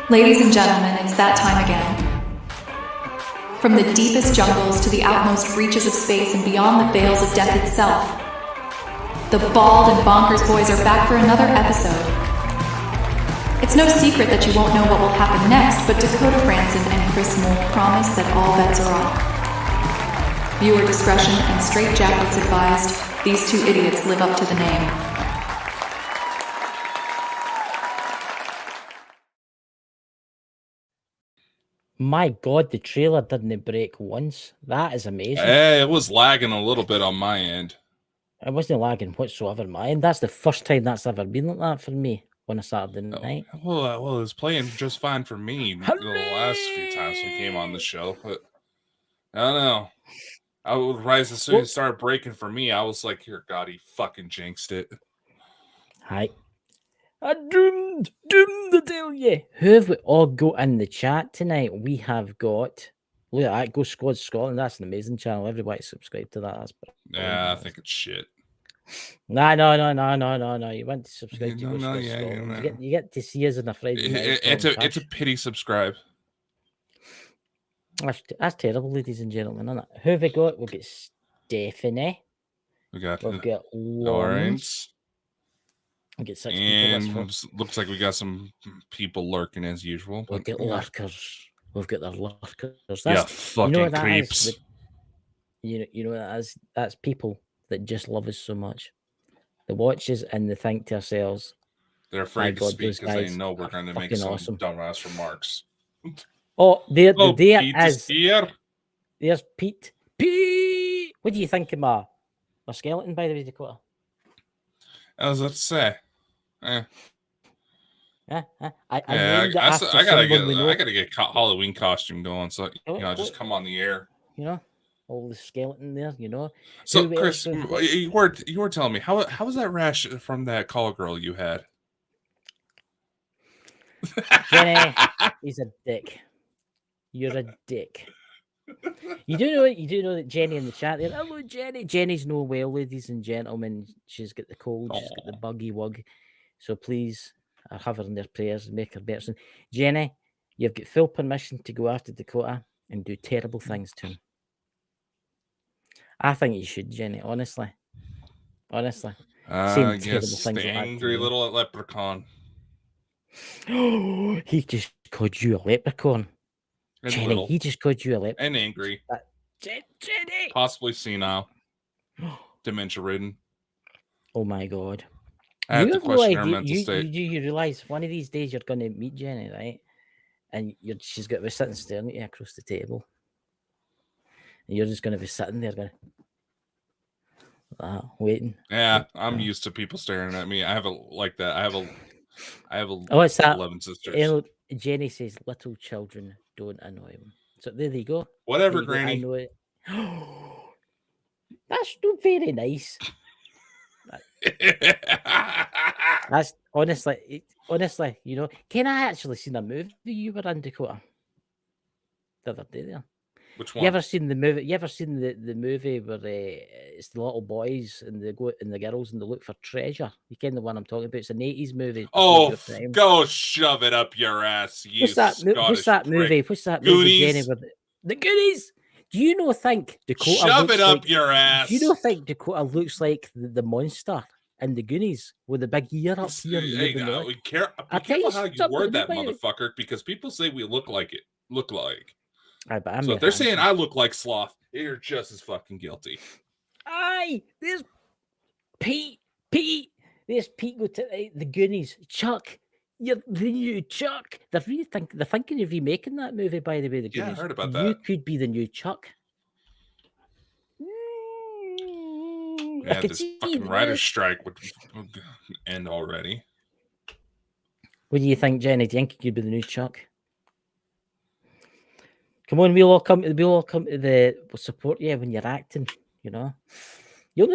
Ladies and gentlemen, it's that time again. From the deepest jungles to the outmost reaches of space and beyond the veils of death itself, the Bald and Bonkers boys are back for another episode. It's no secret that you won't know what will happen next, but Dakota Franson and Chris promise that all bets are off. Viewer discretion and straitjackets advised. These two idiots live up to the name. My God, the trailer didn't break once. That is amazing. It was lagging a little bit on my end. It wasn't lagging whatsoever on my end. That's the first time that's ever been like that for me on a Saturday night. Well, it was playing just fine for me the last few times we came on the show. But I don't know. I would rise as soon as it started breaking for me. I was like, here, God, he fucking jinxed it. Hi. Doomed to tell you. Who have we all got in the chat tonight? We have got, look at that, Go Squad Scotland. That's an amazing channel. Everybody subscribe to that. That's yeah, I think it's shit. No. You want to subscribe to Go Squad Scotland. You get to see us on a Friday night. It's a pity subscribe. That's terrible, ladies and gentlemen, isn't it? Who have we got? We've got Stephanie. We've got Lawrence. We get 6 and people. Looks like we got some people lurking as usual. We've got lurkers. We've got their lurkers. Yeah, fucking creeps. You know what that is? That's people that just love us so much. They watch us and they think to ourselves, they're afraid to speak because they know we're going to make some dumbass remarks. Oh, there Pete is here. There's Pete. Pete! What do you think of my skeleton, by the way, Dakota? I was about to say. I gotta get Halloween costume going, so just come on the air. All the skeleton there, So, Chris, you were telling me how was that rash from that call girl you had? Jenny, he's a dick. You're a dick. You do know that Jenny in the chat there. Hello, Jenny. Jenny's no well, ladies and gentlemen. She's got the cold. She's got the buggy wug. So please, have her in their prayers and make her better soon. Jenny, you've got full permission to go after Dakota and do terrible things to him. I think you should, Jenny. Honestly. Saying terrible things the angry little leprechaun. He just called you a leprechaun. And Jenny, little. he just called you a leprechaun. And angry. Jenny! Possibly senile. Dementia ridden. Oh my God. I have to question her mental state. You realize one of these days you're going to meet Jenny, right? And she's going to be sitting staring at you across the table. And you're just going to be sitting there going, waiting. Yeah, I'm used to people staring at me. I have that. I have 11 sisters. Jenny says, little children don't annoy him. So there you go. Whatever, Granny. I know it. That's not very nice. That's honestly, can I actually seen a movie you were in, Dakota? The other day there. Which one? You ever seen the movie? You ever seen the movie where it's the little boys and they go and the girls and they look for treasure? You kind of the one I'm talking about. It's an 80s movie. Oh, go shove it up your ass, you What's that movie? What's that movie, Jenny? The Goonies. Do you not think Dakota shove it up your ass? Do you not think Dakota looks like the monster in the Goonies with the big ear up here? Hey, we care. Be careful how you word that, motherfucker, because people say we look like. So if they're saying I look like Sloth, you're just as fucking guilty. Aye, there's Pete. There's Pete go to the Goonies. Chuck, you're the new Chuck. They're thinking of remaking that movie, by the way. The Goonies. Yeah, I heard about that. You could be the new Chuck. Yeah, this fucking writer's strike would end already. What do you think, Jenny? Do you think you could be the new Chuck? Come on, we'll all come to the support you when you're acting, You don't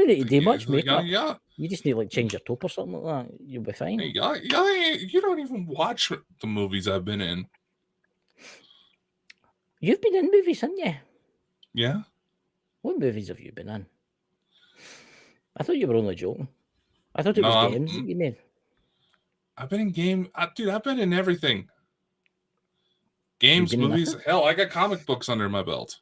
need to do much makeup. Yeah. You just need to change your top or something like that. You'll be fine. Hey, you don't even watch the movies I've been in. You've been in movies, haven't you? Yeah. What movies have you been in? I thought you were only joking. I thought it was games that you made. I've been in game. Dude, I've been in everything. Games, getting movies. nothing? Hell, I got comic books under my belt.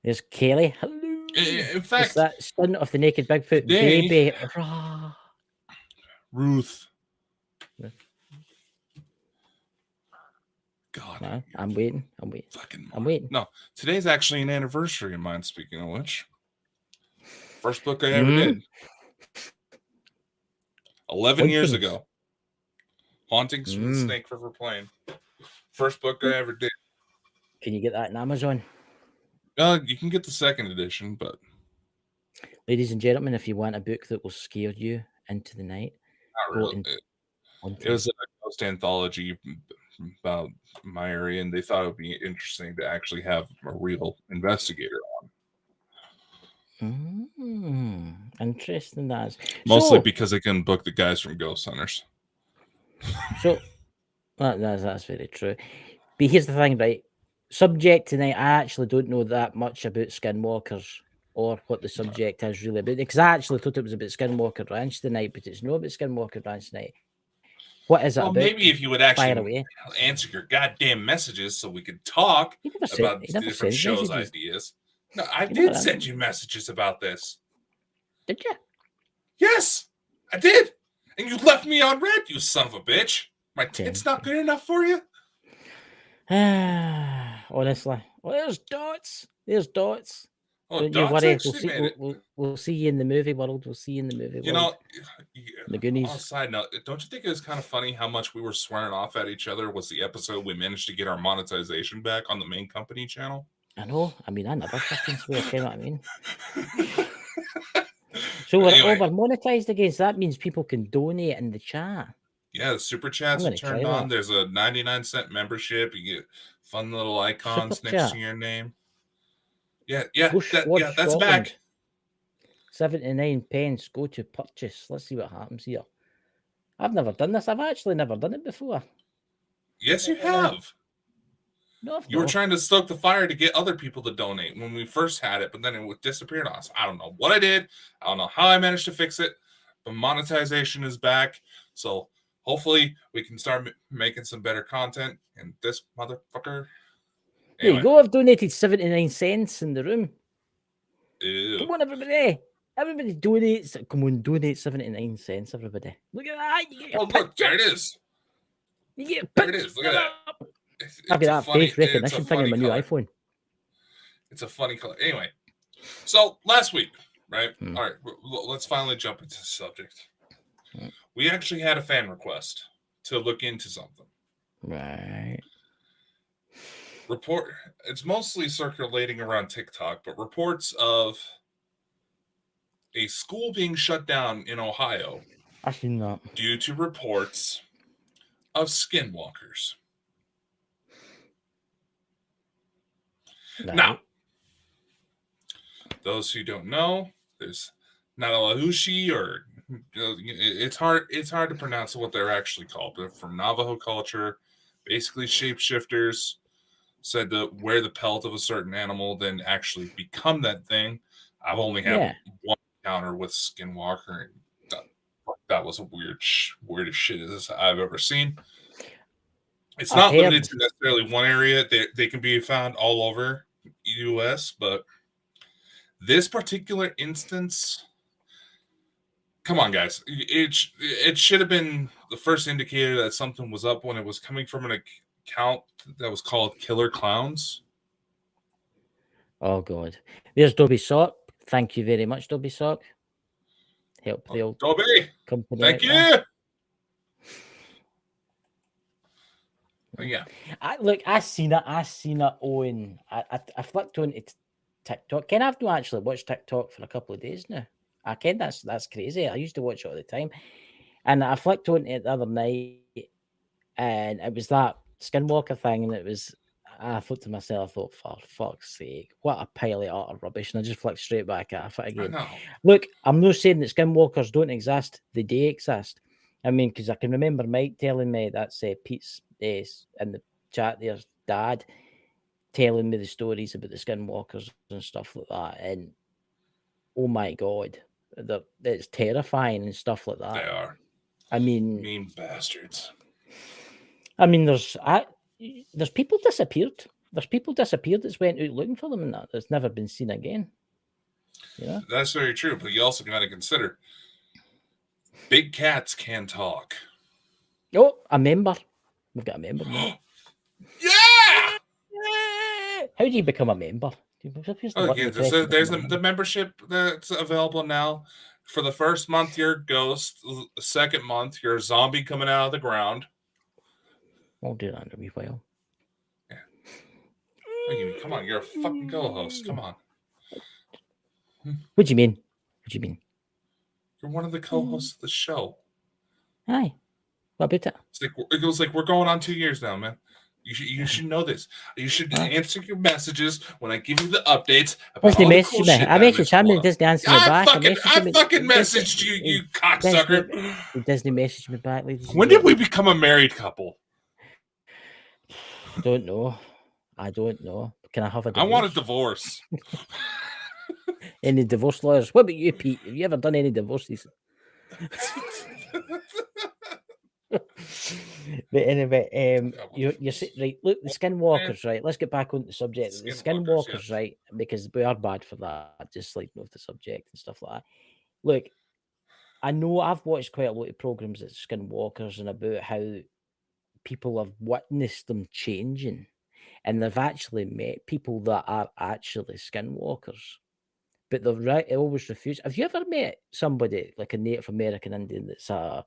There's Kelly. Hello. In It's fact, that son of the naked Bigfoot today- baby. Ruth. God. No, I'm waiting. Fucking I'm waiting. No, today's actually an anniversary of mine, speaking of which. First book I ever did. 11 years Hauntings. ago. Hauntings from the Snake River Plain. First book I ever did. Can you get that on Amazon? You can get the second edition, but Ladies and gentlemen, if you want a book that will scare you into the night, not go really. into It was a ghost anthology about my area, and they thought it would be interesting to actually have a real investigator on. Interesting, that is. Mostly because they can book the guys from Ghost Hunters. So that's very true. But here's the thing, right? Subject tonight, I actually don't know that much about skinwalkers or what the subject is really about. Because I actually thought it was about Skinwalker Ranch tonight, but it's not about Skinwalker Ranch tonight. What is it about? Maybe if you would actually answer your goddamn messages so we could talk about the different shows ideas. No, I did send you messages about this. Did you? Yes, I did. And you left me on red, you son of a bitch. My tit's not good enough for you? Honestly. Well, there's dots. There's dots. Oh, don't dots you worry. We'll see you in the movie world. We'll see you in the movie world. You know, the Goonies. On a side note, don't you think it was kind of funny how much we were swearing off at each other was the episode we managed to get our monetization back on the main company channel? I know. I mean, I never fucking swear, you know what I mean? So we're monetized again, so that means people can donate in the chat. Yeah, the super chats are turned on. There's a 99-cent membership. You get fun little icons next to your name. Yeah, that's back. 79 pence. Go to purchase. Let's see what happens here. I've never done this. I've actually never done it before. Yes, you have. No, you were trying to stoke the fire to get other people to donate when we first had it, but then it disappeared on us. I don't know what I did. I don't know how I managed to fix it, but monetization is back. So hopefully we can start making some better content. And this motherfucker. Anyway. There you go. I've donated 79 cents in the room. Ew. Come on, everybody. Everybody donates. Come on, donate 79 cents, everybody. Look at that. You get look, there it is. You get there it is. Look at that. I've got that face recognition thing in my new iPhone. It's a funny color. Anyway, so last week, right? All right, let's finally jump into the subject. We actually had a fan request to look into something. Right. It's mostly circulating around TikTok, but reports of a school being shut down in Ohio. I've seen that. Due to reports of skinwalkers. Right. Now, those who don't know, there's Nalahushi, or it's hard to pronounce what they're actually called. They're from Navajo culture, basically shapeshifters, said to wear the pelt of a certain animal, then actually become that thing. I've only had one encounter with Skinwalker, and that was a weirdest shit as I've ever seen. It's not limited to necessarily one area. They can be found all over U.S., but this particular instance, come on, guys. It should have been the first indicator that something was up when it was coming from an account that was called Killer Clowns. Oh, God. There's Dobby Sock. Thank you very much, Dobby Sock. Help the old Dobby. Company. Thank you. Yeah. I seen it on. I flicked on it TikTok. Ken, I've not actually watched TikTok for a couple of days now. I Ken, that's crazy. I used to watch it all the time, and I flicked on it the other night, and it was that Skinwalker thing, and it was. I thought to myself, for fuck's sake, what a pile of utter rubbish, and I just flicked straight back at it again. Look, I'm not saying that Skinwalkers don't exist; they do exist. I mean, because I can remember Mike telling me that's Pete's in the chat there's dad telling me the stories about the Skinwalkers and stuff like that, and oh my God, it's terrifying and stuff like that. They are. I mean, mean bastards. I mean, there's people disappeared. There's people disappeared that's went out looking for them and that's never been seen again. You know? That's very true, but you also got to consider big cats can talk. Oh, a member. We've got a member now. Yeah! How do you become a member? There's the membership that's available now. For the first month, you're a ghost. The second month, you're a zombie coming out of the ground. I'll do that in a wee while. Yeah. Come on, you're a fucking co-host. Come on. What do you mean? What do you mean? You're one of the co-hosts of the show. Aye. What about it? It goes like we're going on 2 years now, man. You should know this. You should answer your messages when I give you the updates. Disney messaged me. I messaged him and Disney answered me back. I fucking messaged you, you cocksucker. Disney messaged me back, ladies. When did we become a married couple? I don't know. Can I have a divorce? I want a divorce. Any divorce lawyers? What about you, Pete? Have you ever done any divorces? But anyway, you're right. Look, the skinwalkers, right? Let's get back on the subject. The skinwalkers, right? Because we are bad for that. Just like off the subject and stuff like that. Look, I know I've watched quite a lot of programs at skinwalkers and about how people have witnessed them changing, and they've actually met people that are actually skinwalkers. But they always refuse. Have you ever met somebody like a Native American Indian that's a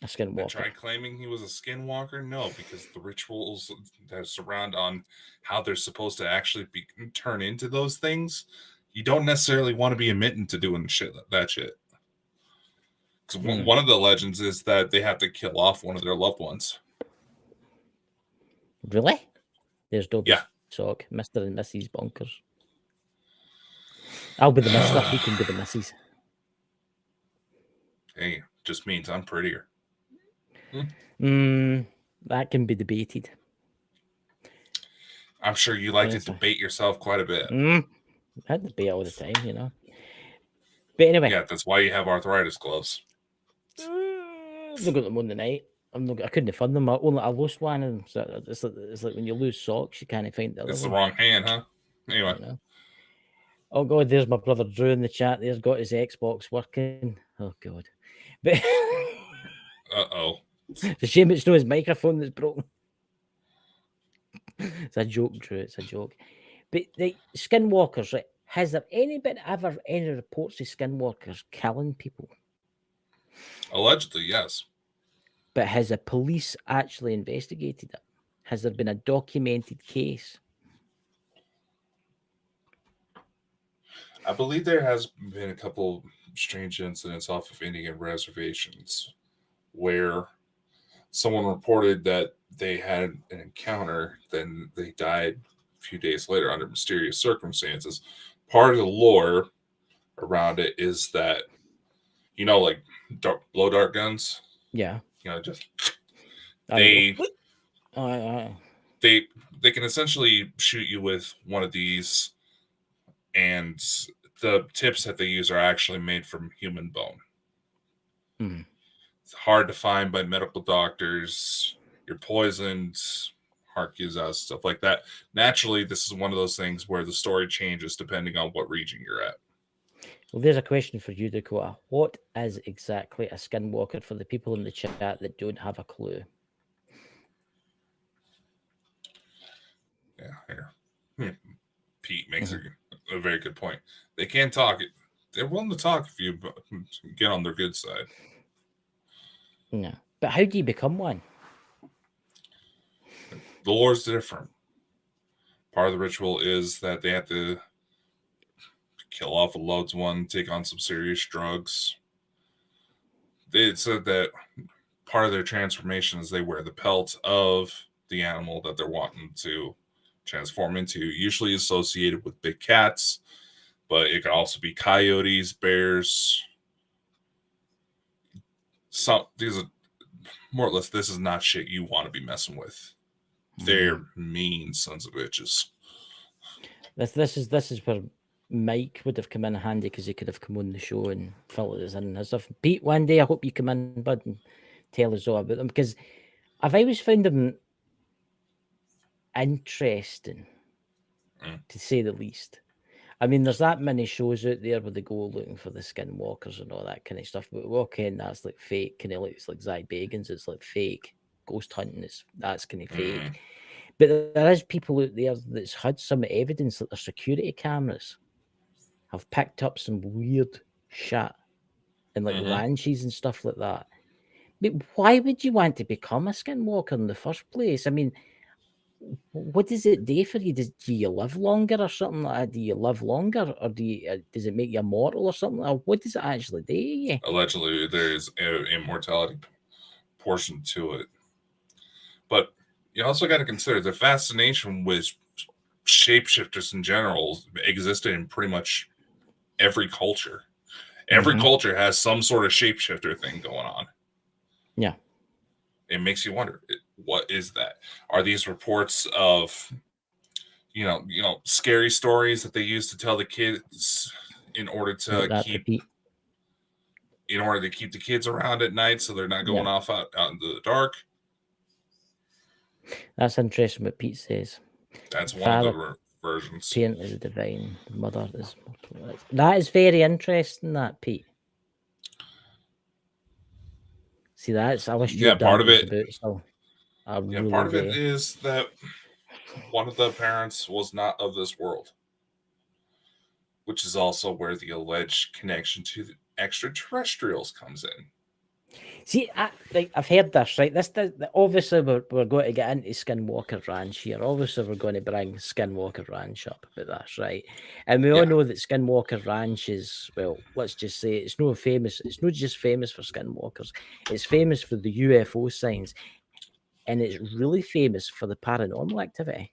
skinwalker? I tried claiming he was a skinwalker? No, because the rituals that surround on how they're supposed to actually turn into those things, you don't necessarily want to be admitting to doing that shit. Because one of the legends is that they have to kill off one of their loved ones. Really? There's Dobby's talk, Mr. and Mrs. Bonkers. I'll be the mister, he can be the missus. Hey, just means I'm prettier. That can be debated. I'm sure you like to debate yourself quite a bit. I debate all the time, you know. But anyway. Yeah, that's why you have arthritis gloves. I've not got them on the night. I couldn't find them. I lost one of them. So it's like when you lose socks, you can't find the other It's one. the wrong hand, huh? Anyway. You know? Oh God, there's my brother Drew in the chat. There's got his Xbox working. Oh God. But it's a shame it's not his microphone that's broken. It's a joke, Drew. It's a joke. But the skinwalkers, right? Has there ever any reports of skinwalkers killing people? Allegedly, yes. But has the police actually investigated it? Has there been a documented case? I believe there has been a couple strange incidents off of Indian reservations where someone reported that they had an encounter, then they died a few days later under mysterious circumstances. Part of the lore around it is that, like blow dart guns? Yeah. Just they can essentially shoot you with one of these, and the tips that they use are actually made from human bone. It's hard to find by medical doctors. You're poisoned, heart gives out, stuff like that. Naturally, this is one of those things where the story changes depending on what region you're at. Well, there's a question for you, Dakota. What is exactly a skinwalker for the people in the chat that don't have a clue? Yeah, here. Pete makes a very good point. They can't talk. They're willing to talk if you get on their good side. No. But how do you become one? The lore's different. Part of the ritual is that they have to kill off a loved one, take on some serious drugs. They said that part of their transformation is they wear the pelt of the animal that they're wanting to transform into, usually associated with big cats, but it could also be coyotes, bears. These are more or less, this is not shit you want to be messing with. They're mean sons of bitches. This is where Mike would have come in handy, because he could have come on the show and filled us in and stuff. Pete, one day I hope you come in, bud, and tell us all about them, because I've always found them interesting, to say the least. I mean, there's that many shows out there where they go looking for the skinwalkers and all that kind of stuff. But walking, that's like fake, kind of like it's like Zach Bagans, it's like fake. Ghost hunting that's kind of fake. But there is people out there that's had some evidence that their security cameras have picked up some weird shit and like ranches and stuff like that. But why would you want to become a skinwalker in the first place? I mean, what does it do for you? Do you live longer or something like that? Do you live longer, or does it make you immortal or something? Or what does it actually do? Yeah. Allegedly, there is an immortality portion to it, but you also got to consider the fascination with shapeshifters in general existed in pretty much every culture. Every culture has some sort of shapeshifter thing going on. Yeah. It makes you wonder, what is that? Are these reports of, scary stories that they use to tell the kids in order to keep the kids around at night so they're not going off out into the dark? That's interesting what Pete says. That's one of the versions. Parent is divine, the mother is mortal. That is very interesting, that, Pete. See, that's, I wish you part of it. Part of it is that one of the parents was not of this world, which is also where the alleged connection to the extraterrestrials comes in. See, I've heard this, right? Obviously we're going to get into Skinwalker Ranch here. Obviously, we're going to bring Skinwalker Ranch up about this, right? And we all know that Skinwalker Ranch is, well, let's just say it's not famous. It's not just famous for skinwalkers. It's famous for the UFO signs, and it's really famous for the paranormal activity.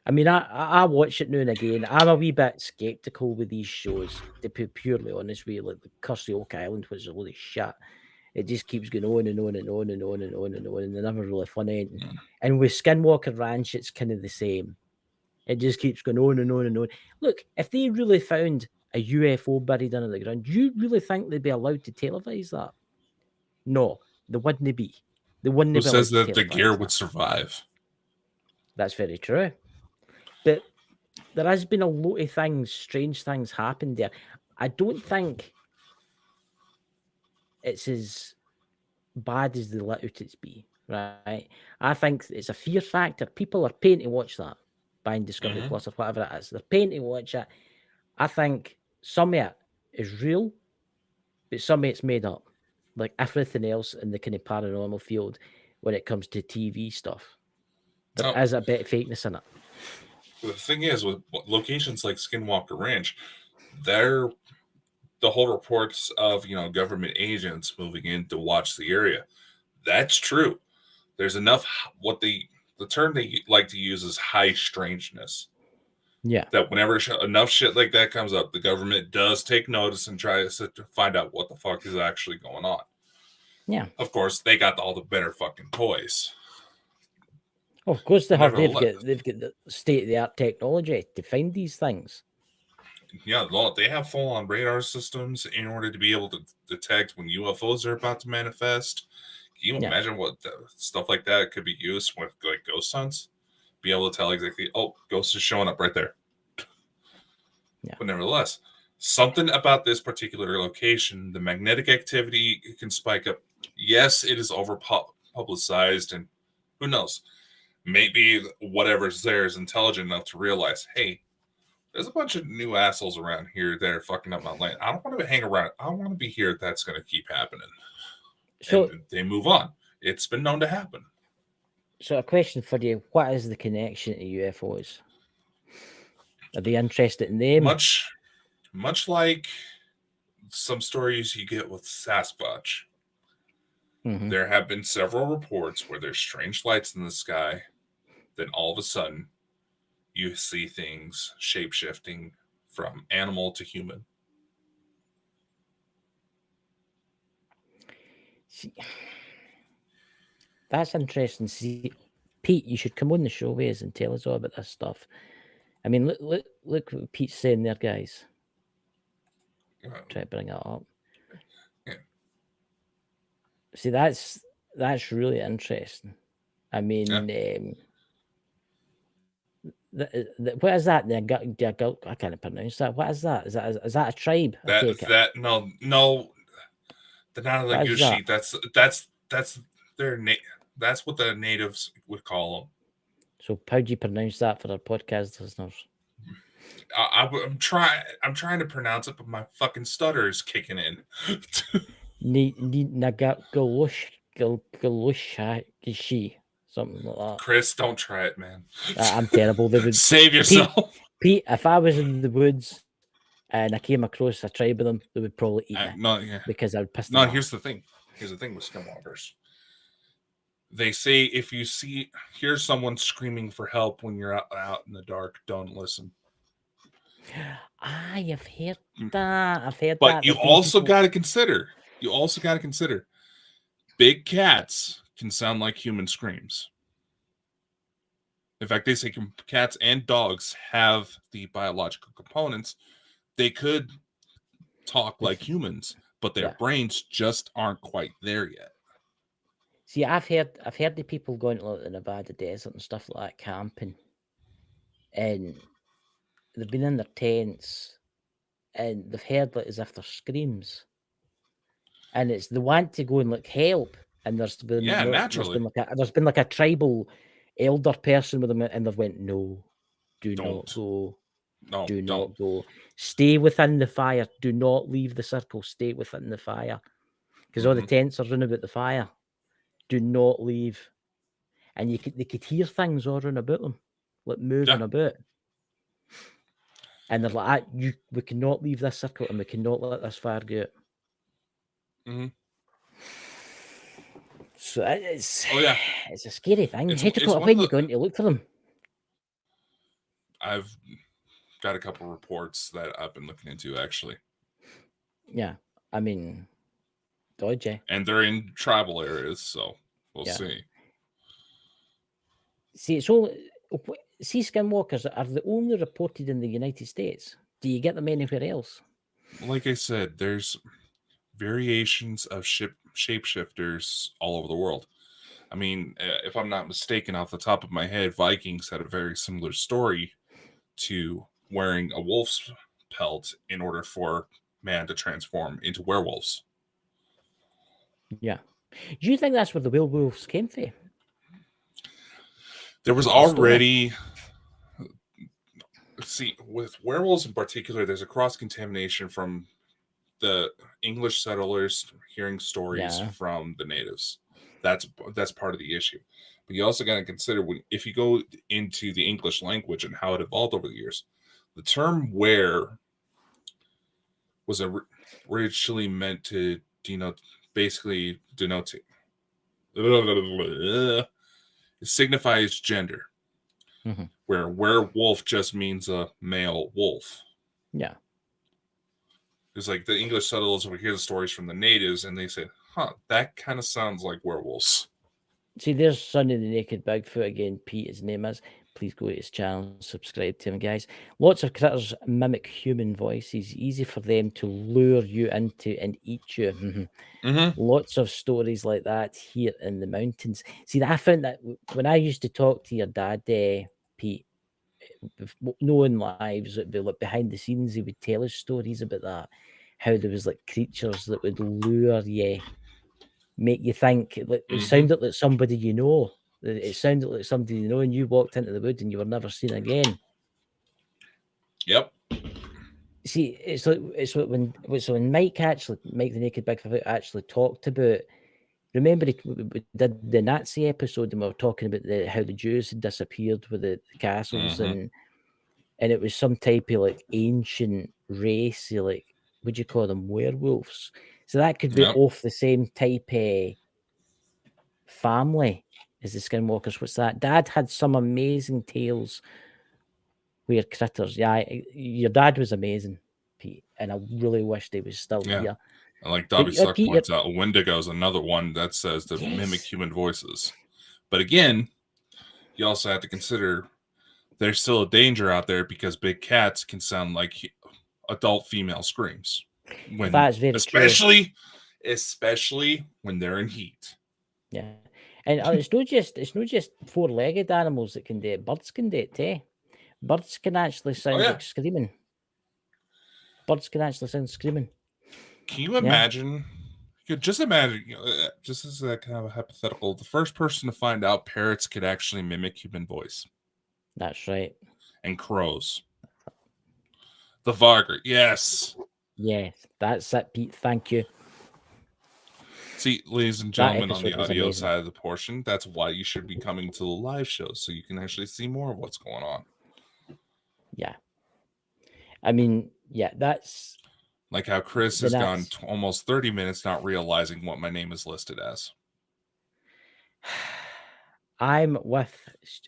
I mean, I watch it now and again. I'm a wee bit skeptical with these shows, to be purely honest with you, like the Cursey Oak Island, which is a load of shit. It just keeps going on and on and on and on and on and on, and they're never really fun ending. And with Skinwalker Ranch, it's kind of the same. It just keeps going on and on and on. Look, if they really found a UFO buried under the ground, do you really think they'd be allowed to televise that? No, they wouldn't be. They wouldn't be allowed to televise that. Who says that the gear would survive? That's very true. But there has been a lot of things, strange things happened there. I don't think it's as bad as they let it be, right? I think it's a fear factor. People are paying to watch that, buying Discovery Plus or whatever it is. They're paying to watch it. I think some of it is real, but some of it's made up. Like everything else in the kind of paranormal field when it comes to TV stuff. There is a bit of fakeness in it. The thing is, with locations like Skinwalker Ranch, the whole reports of government agents moving in to watch the area. That's true. There's enough. The term they like to use is high strangeness. Yeah. That whenever enough shit like that comes up, the government does take notice and try to find out what the fuck is actually going on. Yeah. Of course, they got all the better fucking toys. Oh, of course they have. They've got the state-of-the-art technology to find these things. Yeah, they have full-on radar systems in order to be able to detect when UFOs are about to manifest. Can you imagine what stuff like that could be used with, like, ghost hunts? Be able to tell exactly, ghost is showing up right there. Yeah. But nevertheless, something about this particular location, the magnetic activity can spike up. Yes, it is over-publicized, and who knows? Maybe whatever's there is intelligent enough to realize, hey, there's a bunch of new assholes around here that are fucking up my land. I don't want to hang around. I don't want to be here if that's going to keep happening. So and they move on. It's been known to happen. So a question for you. What is the connection to UFOs? Are they interested in them? Much like some stories you get with Sasquatch. Mm-hmm. There have been several reports where there's strange lights in the sky. Then all of a sudden, you see things shape-shifting from animal to human. See, that's interesting. See, Pete, you should come on the show with us and tell us all about this stuff. I mean, look what Pete's saying there, guys. Try to bring it up. Yeah. See, that's That's really interesting. I mean, what is that? I can't pronounce that. What is that? Is that a tribe? I take it. No, the What is that? that's their that's what the natives would call them. So how do you pronounce that for our podcast listeners? I'm trying to pronounce it, but my fucking stutter is kicking in. Something like that. Chris, don't try it, man. I'm terrible. They would Save yourself. Pete, if I was in the woods and I came across a tribe of them, they would probably eat me because I would piss them off. Here's the thing with skinwalkers. They say if you hear someone screaming for help when you're out in the dark, don't listen. I've heard that. I've heard but that. you also got to consider. Big cats can sound like human screams. In fact, they say cats and dogs have the biological components. They could talk like humans, but their brains just aren't quite there yet. See, I've heard the people going to the Nevada desert and stuff like that, camping, and they've been in their tents, and they've heard like as if there's screams, and it's they want to go and like help, and there's been there's been like a tribal elder person with them, and they've went, no, not go. No, do not go. Stay within the fire. Do not leave the circle. Stay within the fire. Because all the tents are running about the fire. Do not leave. And they could hear things all around about them, like moving about. And they're like, we cannot leave this circle and we cannot let this fire go out. Mm-hmm. So it's a scary thing. You have to put when you're going to look for them. I've got a couple reports that I've been looking into, actually. Yeah, I mean, dodgy. And they're in tribal areas, so we'll see. See, skinwalkers are the only reported in the United States. Do you get them anywhere else? Like I said, there's variations of shapeshifters all over the world. I mean, if I'm not mistaken, off the top of my head, Vikings had a very similar story to wearing a wolf's pelt in order for man to transform into werewolves. Yeah. Do you think that's where the werewolves came from? There was already... See, with werewolves in particular, there's a cross-contamination from the English settlers hearing stories from the natives. That's part of the issue. But you also got to consider, if you go into the English language and how it evolved over the years, the term "were" was originally meant to denote. It signifies gender, where werewolf just means a male wolf. Yeah. It's like the English settlers would hear the stories from the natives and they say, that kind of sounds like werewolves. See, there's Sonny the Naked Bigfoot again. Pete, his name is. Please go to his channel and subscribe to him, guys. Lots of critters mimic human voices. Easy for them to lure you into and eat you. Lots of stories like that here in the mountains. See, I found that when I used to talk to your dad, Pete, knowing lives, it'd be like behind the scenes, he would tell us stories about that. How there was like creatures that would lure you, make you think. It sounded like somebody you know. It sounded like somebody you know, and you walked into the woods and you were never seen again. Yep. See, it's like when Mike the Naked Bigfoot actually talked about. Remember, we did the Nazi episode and we were talking about how the Jews had disappeared with the castles and it was some type of like ancient race, like what do you call them, werewolves? So that could be off the same type of family as the Skinwalkers. What's that? Dad had some amazing tales where critters. Yeah, your dad was amazing, Pete, and I really wished he was still here. And like Dobby Suck points out, Wendigo is another one that says to mimic human voices. But again, you also have to consider there's still a danger out there because big cats can sound like adult female screams. That's very especially when they're in heat. Yeah, and it's not just four-legged animals that can do it. Birds can do it too. Birds can actually sound yeah. like screaming. Birds can actually sound screaming. Can you imagine? You could just imagine, just as a kind of a hypothetical, the first person to find out parrots could actually mimic human voice. That's right. And crows. The Varger, yes. Yes, that's it, Pete. Thank you. See, ladies and That gentlemen, on the episode was audio amazing. side of the portion, that's why you should be coming to the live shows so you can actually see more of what's going on. Yeah. I mean, yeah, that's Like how Chris the has gone nuts. almost 30 minutes not realizing what my name is listed as. I'm with.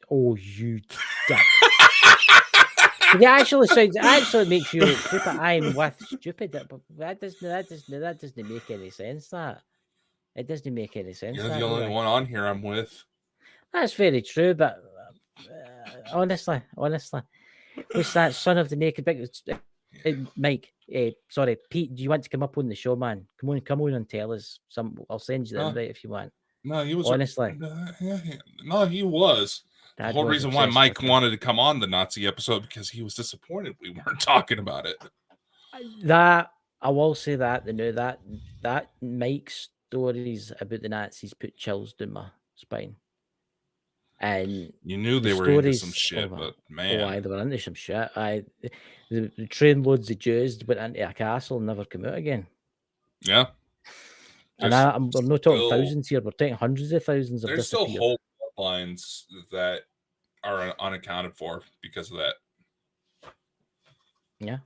Oh, you dick. It actually makes you look stupid. I'm with stupid, but that doesn't make any sense. That it doesn't make any sense. You're that, the only really. one on here I'm with. That's very true, but honestly, what's that? Son of the naked big Mike? Sorry, Pete. Do you want to come up on the show, man? Come on and tell us some. I'll send you the invite if you want. No, he was honestly. No, he was. The Dad whole was reason why obsessed Mike with it. wanted to come on the Nazi episode because he was disappointed we weren't talking about it. That I will say that that Mike's stories about the Nazis put chills down my spine. And You knew the they were into some stories, shit, but man, they were into some shit. The train loads of Jews went into a castle and never come out again. yeah. And we're not talking thousands here; we're talking hundreds of thousands of there's still disappeared. whole lines that are unaccounted for because of that. Yeah.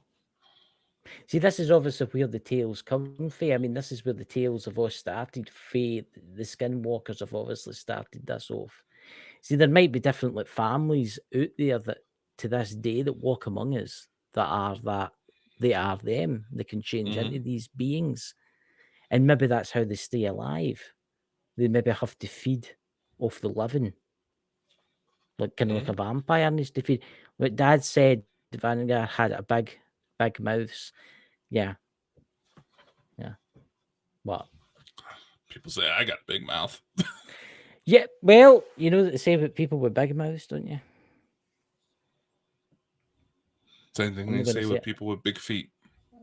See, this is obviously where the tales come from. I mean, this is where the tales have all started. The Skinwalkers have obviously started this off. See, there might be different like families out there that to this day that walk among us that they are them. They can change into these beings. And maybe that's how they stay alive. They maybe have to feed off the living. Like kind of like a vampire needs to feed. Like Dad said, Vanguard had a big mouth. Yeah. Yeah. What? People say I got a big mouth. Yeah, well, you know that they say about people with big mouths, don't you? Same thing they say with people with big feet.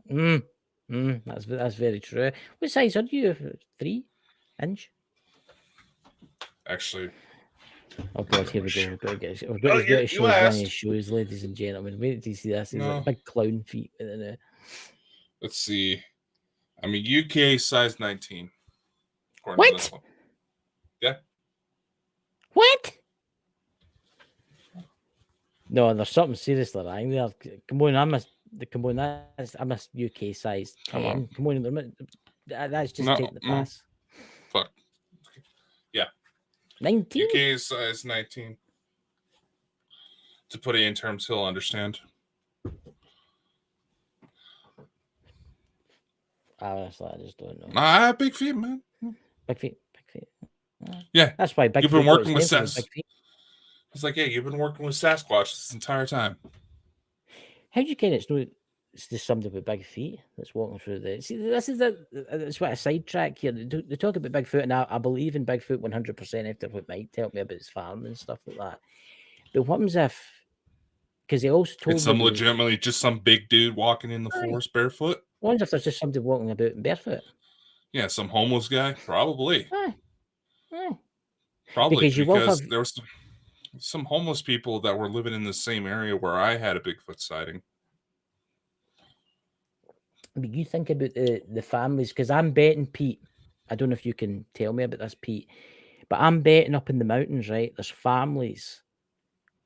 That's very true. What size are you? 3 inch? Actually. Oh God, here we go. We've got to show us one of his shoes, ladies and gentlemen. Wait till you see this. He's like big clown feet. Let's see. I mean, UK size 19. What? Yeah. What? No, there's something seriously wrong there. Come on, I'm a UK size 10. Come on, that's just take the pass. Fuck. Yeah. 19? UK size 19. To put it in terms he'll understand. Honestly, I just don't know. Big feet, man. Big feet. Yeah. That's why big You've been feet working with Sasquatch. It's like, yeah, you've been working with Sasquatch this entire time. How do you get it's just somebody with big feet that's walking through the. See, that's what a sidetrack here. They talk about Bigfoot, and I believe in Bigfoot 100% after what Mike told me about his farm and stuff like that. But what happens if? Because he also told it's legitimately just some big dude walking in the forest barefoot. What happens if there's just somebody walking about barefoot? Yeah, some homeless guy, probably. Probably because there was some homeless people that were living in the same area where I had a Bigfoot sighting. But you think about the families, because I'm betting, Pete. I don't know if you can tell me about this, Pete, but I'm betting up in the mountains, right? There's families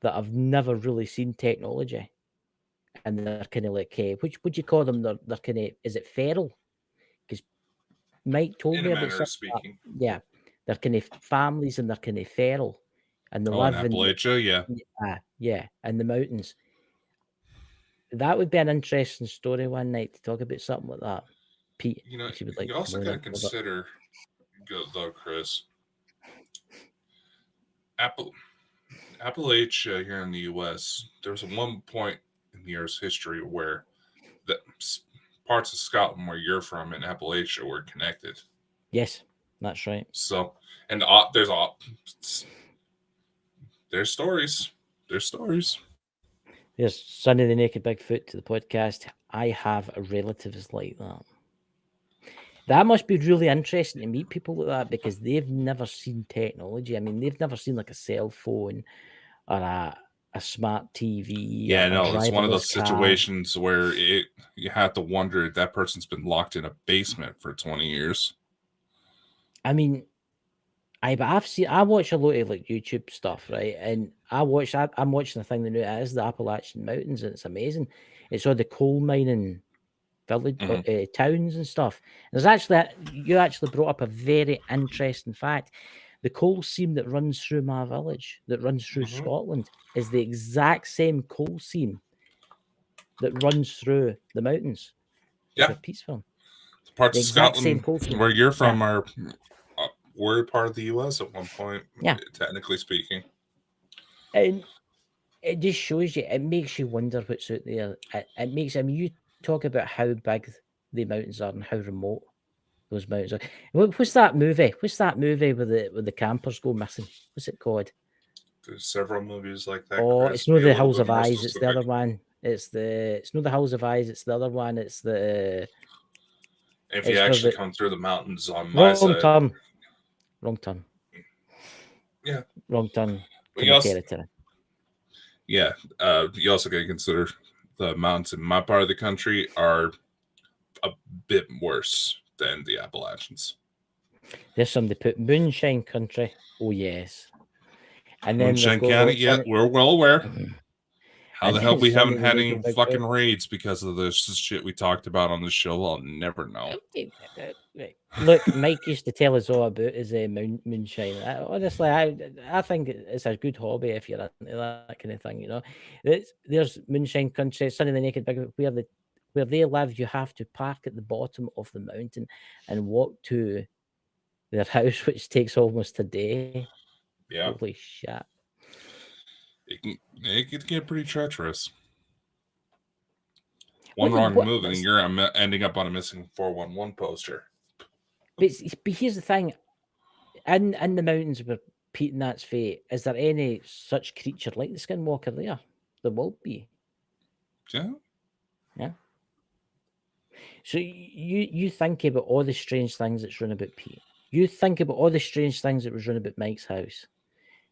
that have never really seen technology, and they're kind of like, which would you call them? They're kind of, is it feral? Because Mike told me about something. Yeah, they're kind of families and they're kind of feral, and they live in Appalachia, yeah, in the mountains. That would be an interesting story one night to talk about something like that, Pete. You know, if you would like. You also got to consider, though, Chris. Appalachia here in the U.S. There was one point in the Earth's history where the parts of Scotland where you're from and Appalachia were connected. Yes. That's right. So, and there's stories. There's stories. There's Sonny the Naked Bigfoot to the podcast. I have relatives like that. That must be really interesting to meet people like that because they've never seen technology. I mean, they've never seen like a cell phone or a smart TV. Yeah, no, it's one of those car. situations where you have to wonder if that person's been locked in a basement for 20 years. I mean, I watch a lot of like YouTube stuff, right? And I'm watching the thing that it is the Appalachian Mountains, and it's amazing. It's all the coal mining village towns and stuff. There's you actually brought up a very interesting fact. The coal seam that runs through my village, that runs through Scotland, is the exact same coal seam that runs through the mountains. Yeah, Peaceful. Parts of Scotland where you're from are were part of the U.S. at one point. Yeah, technically speaking. And it just shows you. It makes you wonder what's out there. It makes. I mean, you talk about how big the mountains are and how remote those mountains are. What's that movie? What's that movie where the campers go missing? What's it called? There's several movies like that. Oh, Chris. it's not the Hills of Eyes. It's the other one. It's not the Hills of Eyes. It's the other one. It's the. If you actually come through the mountains on my side. Wrong turn. Yeah. Wrong turn. Yeah. You also got to consider the mountains in my part of the country are a bit worse than the Appalachians. There's somebody put Moonshine Country. Oh, yes. And then Moonshine County, yeah, we're well aware. How the hell we haven't had any fucking raids because of this shit we talked about on the show? I'll never know. Look, Mike used to tell us all about his moonshine. Honestly, I think it's a good hobby if you're into that kind of thing. You know, there's Moonshine Country, Sonny the Naked Bigfoot, where they live. You have to park at the bottom of the mountain and walk to their house, which takes almost a day. Yeah, holy shit. It could get pretty treacherous. One wrong move and you're ending up on a missing 411 poster. But here's the thing. In the mountains where Pete and that's fate, is there any such creature like the Skinwalker there? There will be. Yeah. Yeah. So you think about all the strange things that's run about Pete. You think about all the strange things that was run about Mike's house.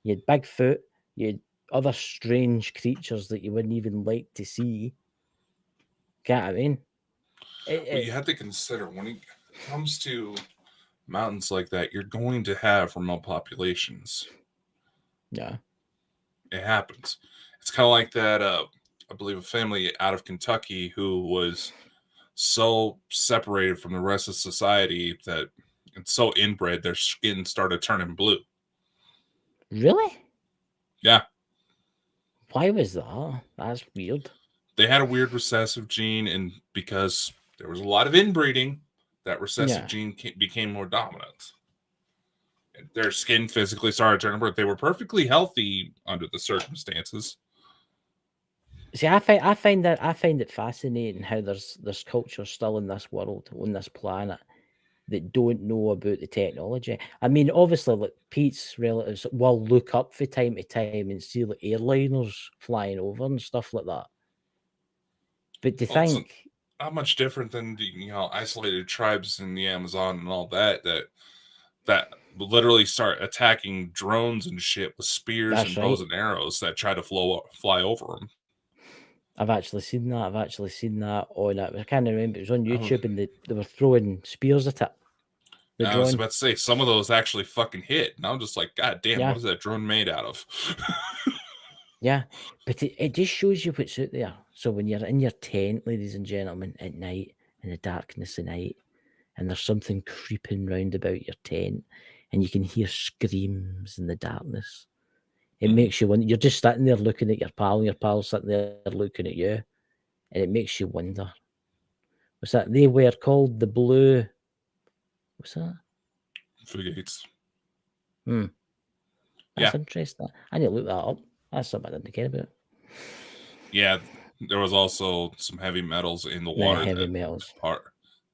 You had Bigfoot, you had other strange creatures that you wouldn't even like to see. Get what I mean? Well, you have to consider when it comes to mountains like that, you're going to have remote populations. Yeah. It happens. It's kind of like that, I believe, a family out of Kentucky who was so separated from the rest of society that it's so inbred, their skin started turning blue. Really? Yeah. Why was that? That's weird. They had a weird recessive gene, and because there was a lot of inbreeding, that recessive gene became more dominant. And their skin physically started turning blue. They were perfectly healthy under the circumstances. See, I find it fascinating how there's culture still in this world, on this planet, that don't know about the technology. I mean, obviously, like Pete's relatives will look up from time to time and see like airliners flying over and stuff like that. But to think, it's not much different than the isolated tribes in the Amazon and all that literally start attacking drones and shit with spears and bows and arrows that try to fly over them. I've actually seen that. On it. I can't remember. It was on YouTube, and they were throwing spears at it. I was about to say, some of those actually fucking hit. And I'm just like, God damn, what is that drone made out of? Yeah, but it just shows you what's out there. So when you're in your tent, ladies and gentlemen, at night, in the darkness of night, and there's something creeping round about your tent, and you can hear screams in the darkness, it makes you wonder. You're just sitting there looking at your pal, and your pal's sitting there looking at you, and it makes you wonder. What's that? They were called the Blue. What's that? Fugates. That's interesting. I need to look that up. That's something I didn't care about. Yeah, there was also some heavy metals in the water. Heavy metals.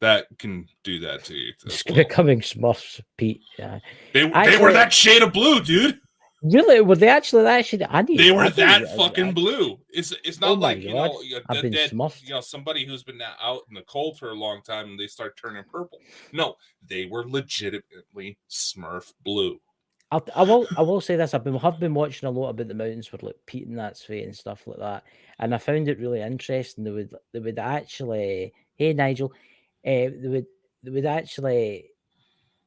that can do that to you as well. Becoming Smurfs, Pete. Yeah. They were that shade of blue, dude. Really? Were they actually that shade? They were that fucking blue. It's not like, you know, I've been Smurfed. You know, somebody who's been out in the cold for a long time and they start turning purple. No, they were legitimately Smurf blue. I will say this. Have been watching a lot about the mountains for like Pete and that's fate and stuff like that, and I found it really interesting. They would actually, hey Nigel, they would actually,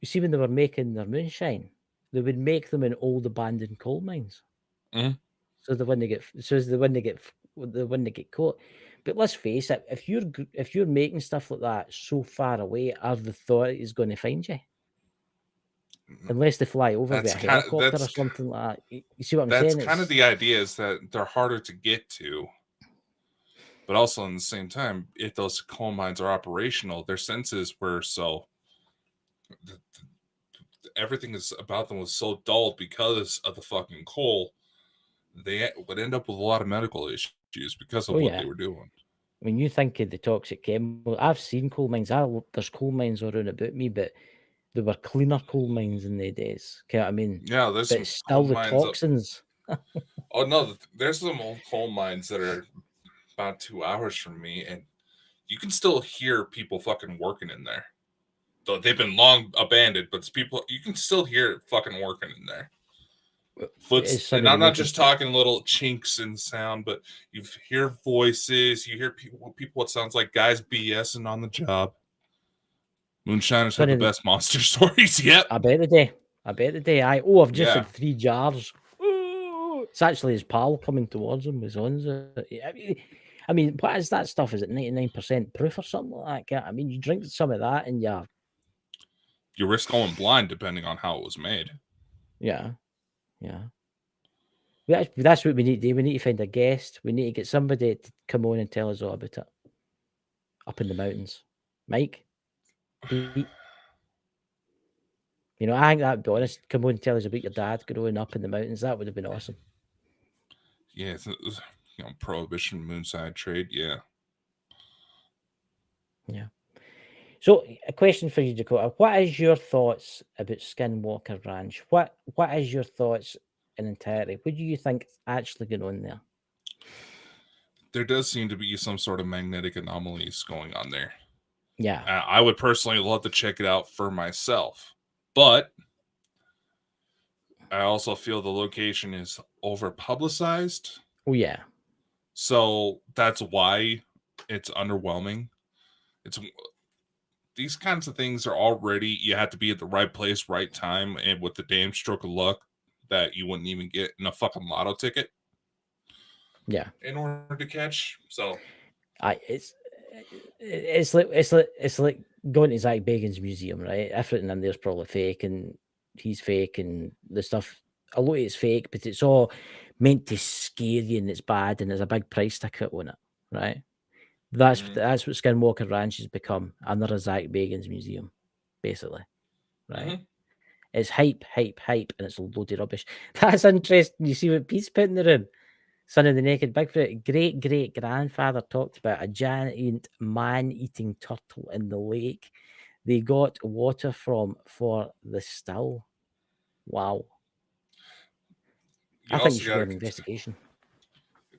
you see when they were making their moonshine, they would make them in old abandoned coal mines. Mm-hmm. So the when they get caught. But let's face it, if you're making stuff like that so far away, are the authorities going to find you? Unless they fly over with a helicopter or something like that. You see what I'm saying? That's kind of the idea, is that they're harder to get to. But also, in the same time, if those coal mines are operational, their senses were so... everything is about them was so dull because of the fucking coal. They would end up with a lot of medical issues because of what they were doing. When you think of the toxic chemical, I've seen coal mines. There's coal mines around about me, but there were cleaner coal mines in the days. You know what I mean? Yeah, there's but still the toxins. Oh no, there's some old coal mines that are about 2 hours from me, and you can still hear people fucking working in there. Though they've been long abandoned, but people, you can still hear fucking working in there. And I'm not just talking little chinks in sound, but you hear voices, you hear people what sounds like guys BSing on the job. Moonshiners have the best monster stories yet. I bet the day. I've just had 3 jars. It's actually his pal coming towards him. His own. I mean, what is that stuff? Is it 99% proof or something like that? I mean, you drink some of that and you risk going blind depending on how it was made. Yeah. That's what we need to do. We need to find a guest. We need to get somebody to come on and tell us all about it. Up in the mountains. Mike? Pete? You know, I think that'd be honest. Come on and tell us about your dad growing up in the mountains. That would have been awesome. Yeah, it's, prohibition, moonside trade. Yeah. So, a question for you, Dakota. What is your thoughts about Skinwalker Ranch? What is your thoughts in entirety? What do you think is actually going on there? There does seem to be some sort of magnetic anomalies going on there. Yeah. I would personally love to check it out for myself. But I also feel the location is over-publicized. Oh, yeah. So that's why it's underwhelming. These kinds of things are already, you have to be at the right place, right time, and with the damn stroke of luck that you wouldn't even get in a fucking lotto ticket. Yeah. In order to catch. So it's like going to Zach Bagans' museum, right? Everything in there's probably fake, and he's fake, and the stuff, a lot of it's fake, but it's all meant to scare you, and it's bad, and there's a big price ticket on it, right? That's what Skinwalker Ranch has become, another Zach Bagans museum, basically, right? Mm-hmm. It's hype, and it's a load of rubbish. That's interesting. You see what Pete's put in the room? Son of the Naked Bigfoot. Great-great-grandfather talked about a giant man-eating turtle in the lake they got water from for the still. Wow. I think you should do an investigation.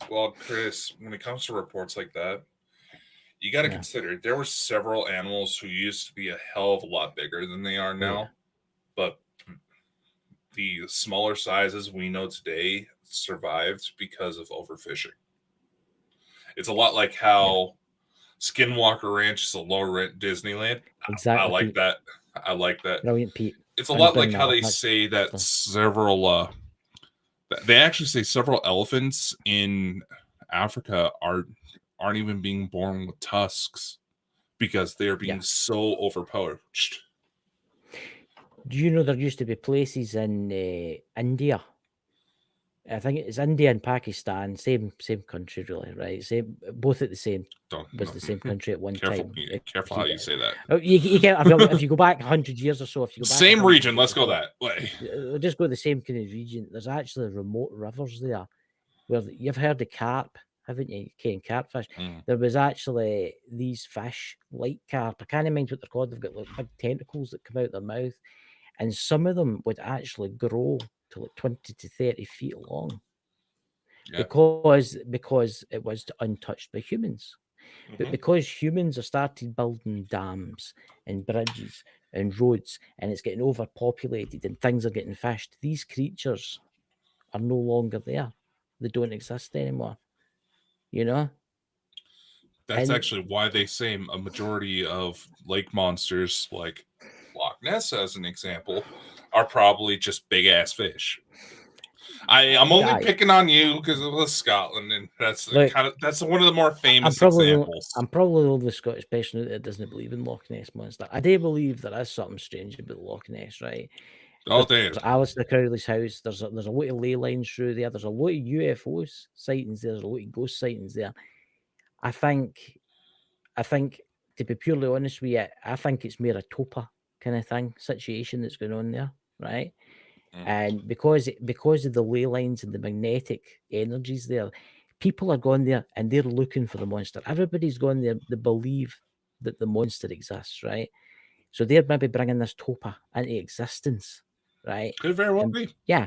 Well, Chris, when it comes to reports like that, you got to consider there were several animals who used to be a hell of a lot bigger than they are now. But the smaller sizes we know today survived because of overfishing. It's a lot like how Skinwalker Ranch is a low rent Disneyland. Exactly. I like that. Brilliant, Pete. It's a lot like how they say that several they actually say several elephants in Africa aren't even being born with tusks because they're being so overpoached. Do you know there used to be places in India? I think it's India and Pakistan, same country, really, right? Both at the same country at one time. Careful how you say that. You can't. If you go back 100 years or so, if you go back same region, let's go that way. We'll just go the same kind of region. There's actually remote rivers there where you've heard of carp. haven't you? Ken catfish. Mm. There was actually these fish like carp. I can't mind what they're called. They've got like big tentacles that come out their mouth, and some of them would actually grow to like 20 to 30 feet long. Yeah. Because it was untouched by humans. But Mhm. because humans have started building dams and bridges and roads, and it's getting overpopulated and things are getting fished, these creatures are no longer there. They don't exist anymore. You know? That's And actually why they say a majority of lake monsters, like Loch Ness as an example, are probably just big ass fish. I'm only Aye. picking on you because it was Scotland, and that's Look, that's one of the more famous I'm examples. probably the only Scottish person that doesn't believe in Loch Ness Monster. I do believe there is something strange about Loch Ness, right? Oh, There's damn. Alistair Crowley's house. There's a lot of ley lines through there. There's a lot of UFOs sightings there. There's a lot of ghost sightings there. I think, to be purely honest with you, I think it's more a topa kind of thing situation that's going on there, right? And because of the ley lines and the magnetic energies there, people are going there and they're looking for the monster. Everybody's going there. They believe that the monster exists, right? So they're maybe bringing this topa into existence, right? Could very well be. Yeah,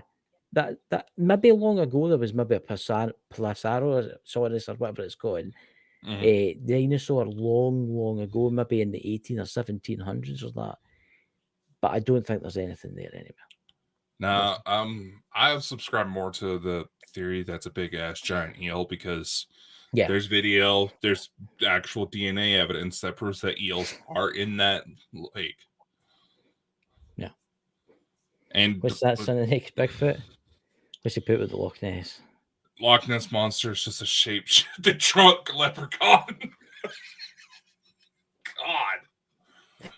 that maybe long ago there was maybe a Placero or whatever it's called. A dinosaur long ago, maybe in the 18 or 1700s or that. But I don't think there's anything there anymore. Now, I have subscribed more to the theory that's a big ass giant eel because there's video, there's actual DNA evidence that proves that eels are in that lake. Yeah. And What's that son of next Bigfoot? What's he put with the Loch Ness? Loch Ness Monster is just a shape-shifted drunk leprechaun. God.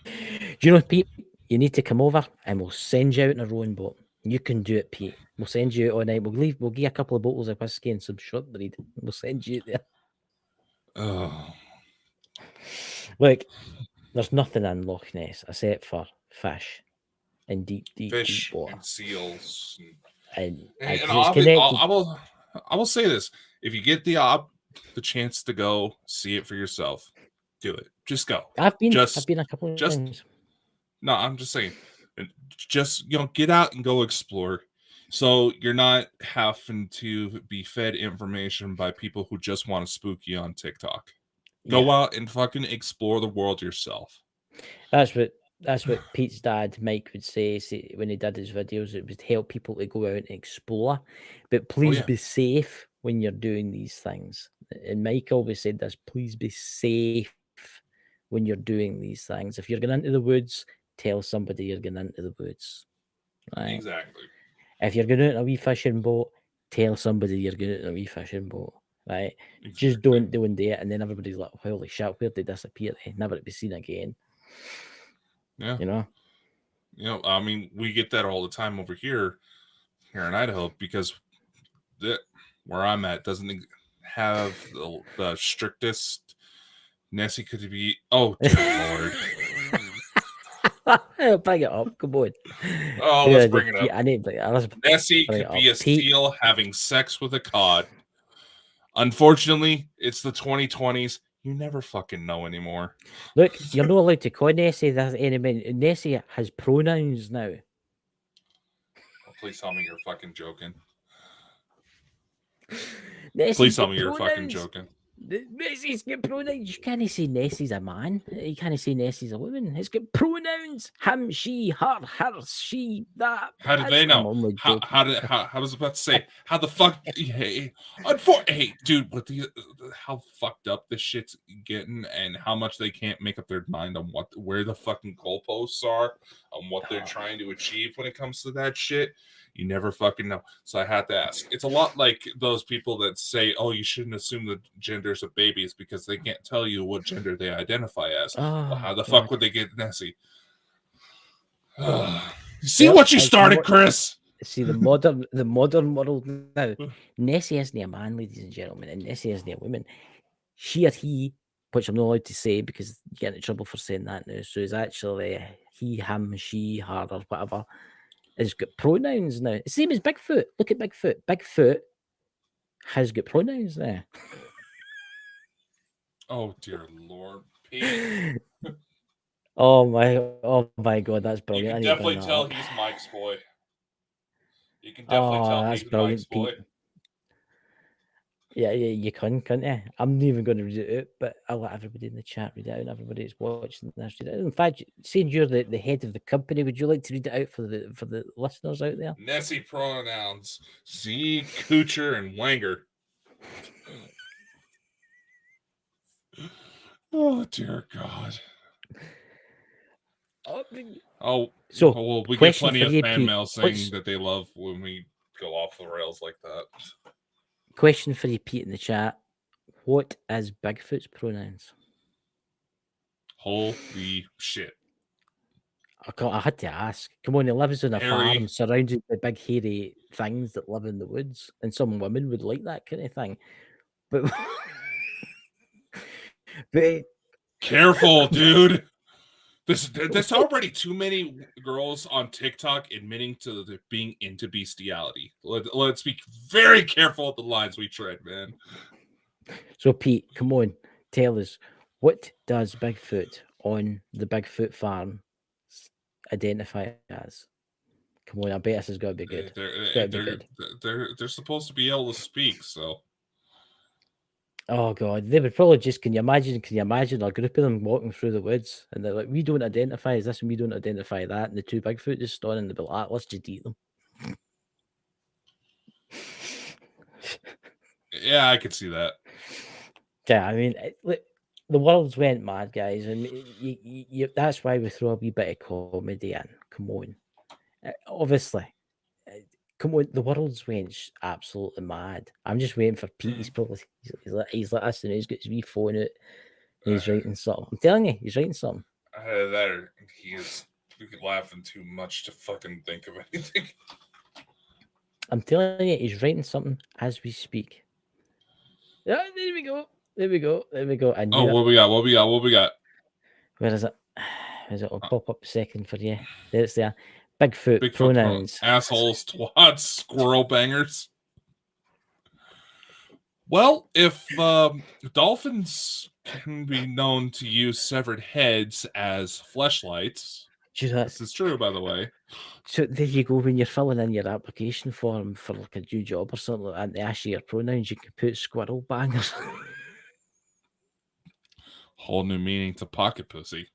Do you know, Pete? You need to come over and we'll send you out in a rowing boat. You can do it, Pete. We'll send you out all night. We'll give you a couple of bottles of whiskey and some shortbread. We'll send you out there. Oh. Look, there's nothing in Loch Ness except for fish and deep water. And seals. And I will say this: if you get the chance to go see it for yourself, do it. Just go. I've been a couple of times. No, I'm just saying, just get out and go explore. So you're not having to be fed information by people who just want to spook you on TikTok. Go out and fucking explore the world yourself. That's what Pete's dad, Mike, would say when he did his videos. It would help people to go out and explore. But please be safe when you're doing these things. And Mike always said this, please be safe when you're doing these things. If you're going into the woods, tell somebody you're going into the woods. Right? Exactly. If you're going out in a wee fishing boat, tell somebody you're going out in a wee fishing boat. Right? Exactly. Just don't do it, and then everybody's like, holy shit, where'd they disappear? Never to be seen again. Yeah. You know? I mean, we get that all the time over here in Idaho because where I'm at doesn't have the strictest Nessie could be. Oh, dear Lord. I'll bring it up. Come on. Oh, let's bring it up. I need to Nessie could be a seal having sex with a cod. Unfortunately, it's the 2020s. You never fucking know anymore. Look, you're not allowed to call Nessie that anymore. Nessie has pronouns now. Oh, please tell me you're fucking joking. Please tell me you're fucking joking. Nessie's got pronouns. You can't say Nessie's a man. You can't say Nessie's a woman. It's got pronouns. Him, she, her, she, that. How do they know? How does it about to say? How the fuck? Hey, dude, how fucked up this shit's getting, and how much they can't make up their mind on where the fucking goalposts are, on what they're trying to achieve when it comes to that shit. You never fucking know. So I had to ask. It's a lot like those people that say, oh, you shouldn't assume the genders of babies because they can't tell you what gender they identify as. Well, how the fuck would they get Nessie? See what you started, Chris? See, the modern world now, Nessie isn't a man, ladies and gentlemen, and Nessie isn't a woman. She or he, which I'm not allowed to say because you get into trouble for saying that now. So it's actually he, him, she, her, or whatever. Has got pronouns now. Same as Bigfoot. Look at Bigfoot. Bigfoot has got pronouns now. Oh dear Lord, Pete. Oh my God, that's You brilliant. I can need to bring definitely that tell up. he's Mike's boy. You can definitely Oh, tell that's he's Mike's brilliant, boy. Pete. Yeah, you can't you? I'm not even going to read it out, but I'll let everybody in the chat read it out, and everybody that's watching this read it out. In fact, seeing you're the head of the company, would you like to read it out for the listeners out there? Nessie pronouns: Z, Coocher, and Wanger. Oh dear God. So, well, we get question plenty for of you, fan Pete. mail saying that they love when we go off the rails like that. Question for you, Pete, in the chat. What is Bigfoot's pronouns? Holy shit. I had to ask. Come on, he lives on a Harry. farm surrounded by big hairy things that live in the woods, and some women would like that kind of thing. But, but Careful, dude. There's already too many girls on TikTok admitting to being into bestiality. Let's be very careful with the lines we tread, man. So, Pete, come on, tell us, what does Bigfoot on the Bigfoot farm identify as? Come on, I bet this has got to be good. It's got to be good. They're supposed to be able to speak, so. Oh God, they would probably just. Can you imagine a group of them walking through the woods, and they're like, "We don't identify as this, and we don't identify that," and the two Bigfoot just stood and they'd be like, "Let's just eat them." Yeah, I could see that. Yeah, I mean, the world's went mad, guys. I mean, that's why we throw a wee bit of comedy in. Come on, obviously, come on. The world's went absolutely mad. I'm just waiting for Pete. He's probably he's like us, and he's got his wee phone out. And he's writing something. I'm telling you, he's writing something. That he is laughing too much to fucking think of anything. I'm telling you, he's writing something as we speak. Yeah, there we go. There we go. There we go. I knew what we got? What we got? Where is it? Where is it? I'll pop up a second for you. There it's there. Bigfoot pronouns. Assholes, twats, squirrel bangers. Well, if dolphins can be known to use severed heads as fleshlights, this is true, by the way. So there you go. When you're filling in your application form for like a new job or something like that, and they ask you your pronouns, you can put squirrel bangers. Whole new meaning to pocket pussy.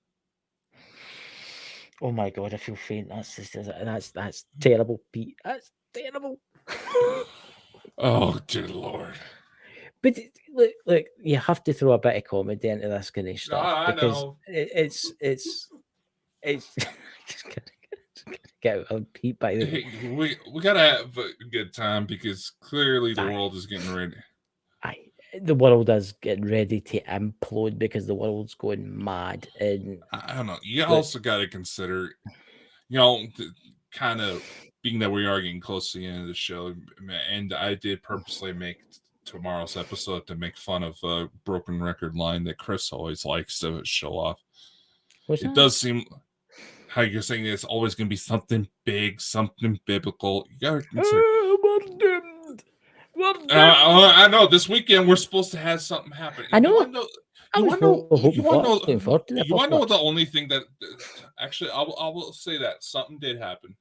Oh my God, I feel faint. That's terrible, Pete. That's terrible. Oh dear Lord. But look, you have to throw a bit of comedy into this kind of stuff because it's get Pete by the way. Hey, we gotta have a good time because clearly the world is getting ready. The world is getting ready to implode because the world's going mad. And I don't know. You also got to consider, kind of being that we are getting close to the end of the show, and I did purposely make tomorrow's episode to make fun of a broken record line that Chris always likes to show off. It does seem how you're saying it's always going to be something big, something biblical. You got to consider. I know this weekend we're supposed to have something happen. I know. You want to know the only thing that actually I will say that something did happen.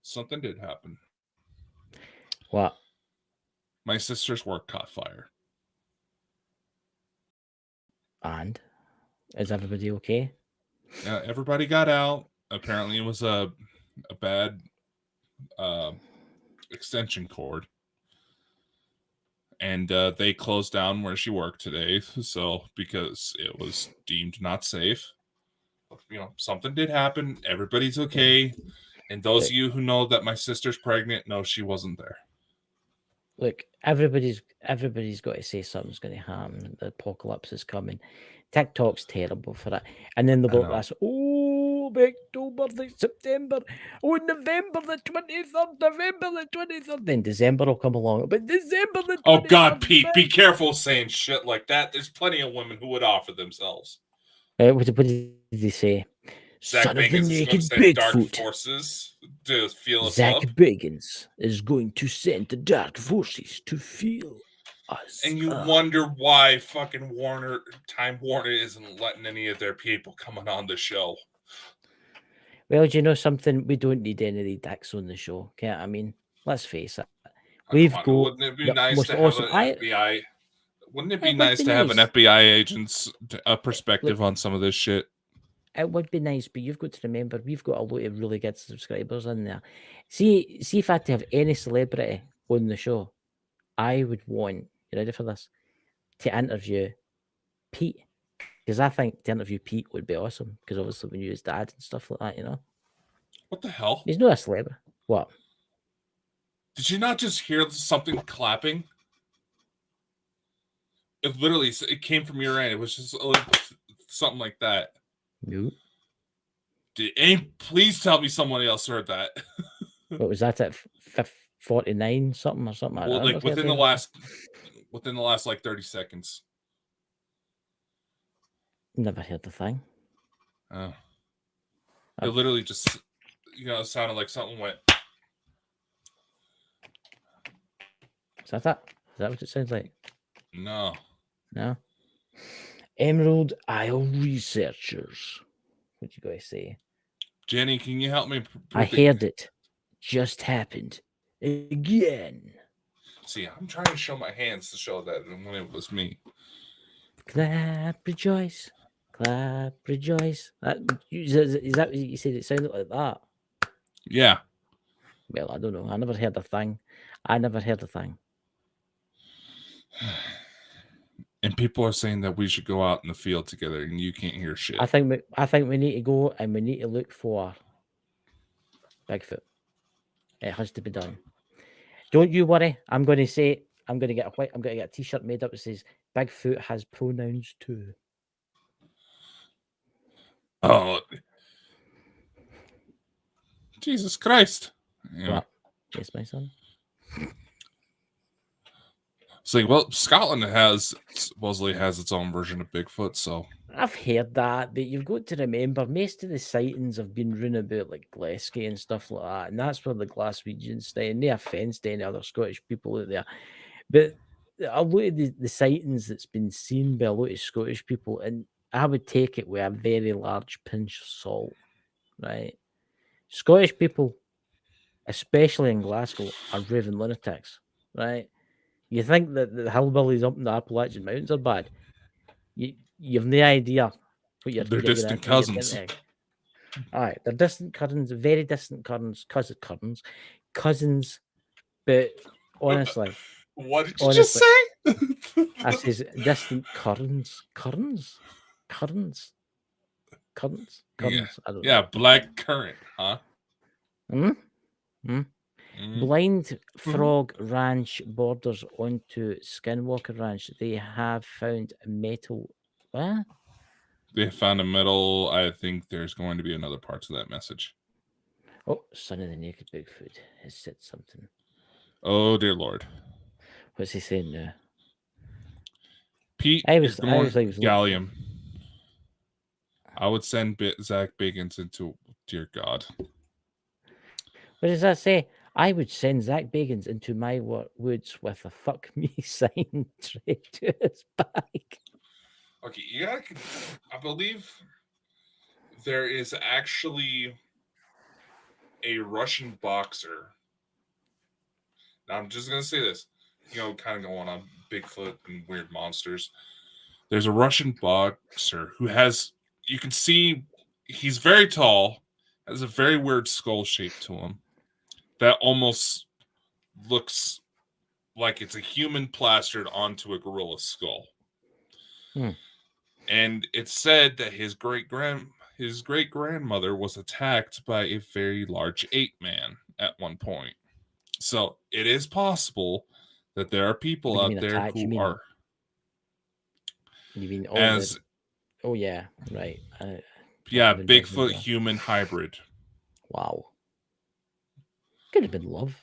Something did happen. What? My sister's work caught fire. And is everybody okay? Everybody got out. Apparently, it was a bad extension cord. And they closed down where she worked today, so because it was deemed not safe. Something did happen. Everybody's okay. And those of you who know that my sister's pregnant, no, she wasn't there. Look, everybody's got to say something's going to happen. The apocalypse is coming. TikTok's terrible for that. And then they'll go like this, October, September, November the 23rd, November the 23rd. Then December will come along. But December the 23rd. Oh, God, Pete, be careful saying shit like that. There's plenty of women who would offer themselves. What did they say? Zach Bagans is going to send dark forces to feel us Zach up. Bagans is going to send the dark forces to feel us. And you wonder why fucking Time Warner isn't letting any of their people coming on the show. Well, do you know something? We don't need any of the dicks on the show. Okay, I mean, let's face it. Oh, We've come on. got Wouldn't it be the nice most to have awesome. an FBI? Wouldn't it be It would nice be to have an nice. FBI agent's perspective on some of this shit? It would be nice, but you've got to remember we've got a lot of really good subscribers in there. See if I had to have any celebrity on the show, I would want, you ready for this, to interview Pete. Because I think to interview Pete would be awesome. Because obviously we knew his dad and stuff like that, you know. What the hell? He's not a celebrity. What? Did you not just hear something clapping? It literally, it came from your end. It was just like something like that. No. Please tell me someone else heard that. What was that at 49 something or something? Well, like within the last like 30 seconds. Never heard the thing. Oh. It literally just, sounded like something went. Is that it? Is that what it sounds like? No. No. Emerald Isle researchers. What you guys say? Jenny, can you help me? I heard it. Just happened. Again. See, I'm trying to show my hands to show that when it was me. Clap, rejoice. Clap, rejoice. Is that what you said? It sounded like that. Yeah. Well, I don't know. I never heard a thing. And people are saying that we should go out in the field together, and you can't hear shit. I think we need to go and we need to look for Bigfoot. It has to be done. Don't you worry. I'm going to get a t-shirt made up that says Bigfoot has pronouns too. Oh, Jesus Christ! Yeah. What? Yes, my son. So, Scotland supposedly has its own version of Bigfoot, so I've heard that, but you've got to remember most of the sightings have been run about like Glasgow and stuff like that, and that's where the Glaswegians stay. And no offense to any other Scottish people out there, but a lot of the sightings that's been seen by a lot of Scottish people, and I would take it with a very large pinch of salt, right? Scottish people, especially in Glasgow, are raving lunatics, right? You think that the hillbillies up in the Appalachian Mountains are bad? You've no idea what you're they're distant getting cousins. All right, they're distant cousins, very distant cousins. But honestly, what did you just say? I says distant cousins. Yeah, I don't yeah, know. black currant, huh? Blind Frog Ranch borders onto Skinwalker Ranch. They have found metal. What? They found a metal. I think there's going to be another part to that message. Oh, Son of the Naked Bigfoot has said something. Oh, dear Lord. What's he saying now? Pete is going gallium. I would send Zach Bagans into, dear God. What does that say? I would send Zach Bagans into my woods with a fuck me sign straight to his back. Okay, I believe there is actually a Russian boxer. Now, I'm just going to say this, kind of going on Bigfoot and weird monsters. There's a Russian boxer who you can see he's very tall, has a very weird skull shape to him that almost looks like it's a human plastered onto a gorilla skull. And it's said that his great grandmother was attacked by a very large ape man at one point. So it is possible that there are people out there who are. You mean oh yeah, right. Yeah, Bigfoot human hybrid. Wow. Could have been love.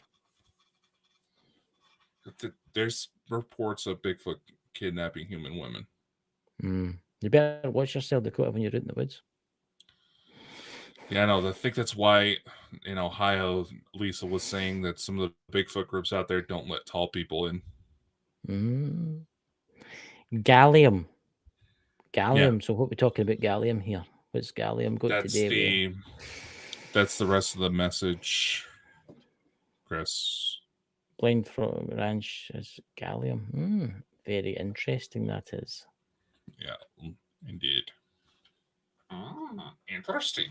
There's reports of Bigfoot kidnapping human women. You better watch yourself, Dakota, when you're out in the woods. Yeah, I know. I think that's why in Ohio, Lisa was saying that some of the Bigfoot groups out there don't let tall people in. Mm. Gallium. Yeah. Gallium. So what we're talking about gallium here? What's gallium got That's today? that's the rest of the message, Chris. Blind Frog Ranch is gallium. Very interesting, that is. Yeah, indeed. Interesting.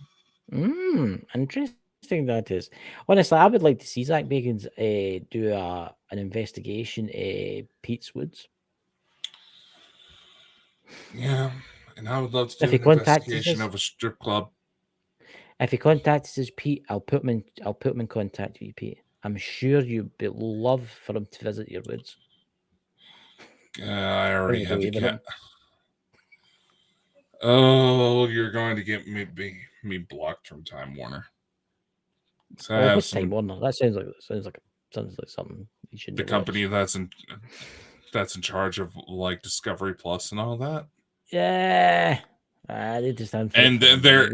Interesting, that is. Honestly, I would like to see Zach Bagans do an investigation Pete's Woods. Yeah, and I would love to If do he an contacts investigation us- of a strip club. If he contacts us, Pete, I'll put him in contact with you, Pete. I'm sure you'd be love for him to visit your woods. I already have the Even cat. him. Oh, you're going to get me blocked from Time Warner. So I Oh, have what's some, Time Warner? That sounds like something you should. the company that's in charge of like Discovery Plus and all that. Yeah, they just And they're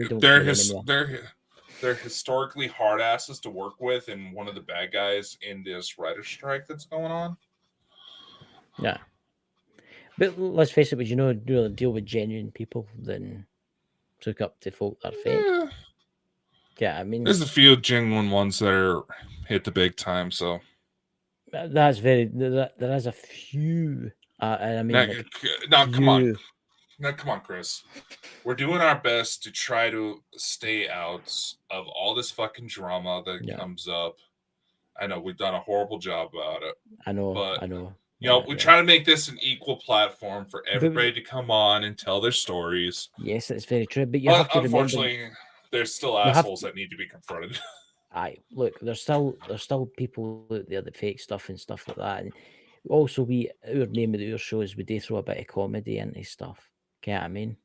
historically hard asses to work with, and one of the bad guys in this writer strike that's going on. Yeah, but let's face it, would you know rather deal with genuine people than took up to folk that are fake? Yeah, I mean, There's a few genuine ones that are hit the big time. So that's very. There is a few. And I mean, now come on. Now, come on, Chris. We're doing our best to try to stay out of all this fucking drama that comes up. I know we've done a horrible job about it. I know. But, You know, we try to make this an equal platform for everybody to come on and tell their stories. Yes, it's very true. But you have to unfortunately, remember, there's still assholes that need to be confronted. Look, there's still people out there that fake stuff and stuff like that. And also, our name of our show is we do throw a bit of comedy into stuff. Get what I mean?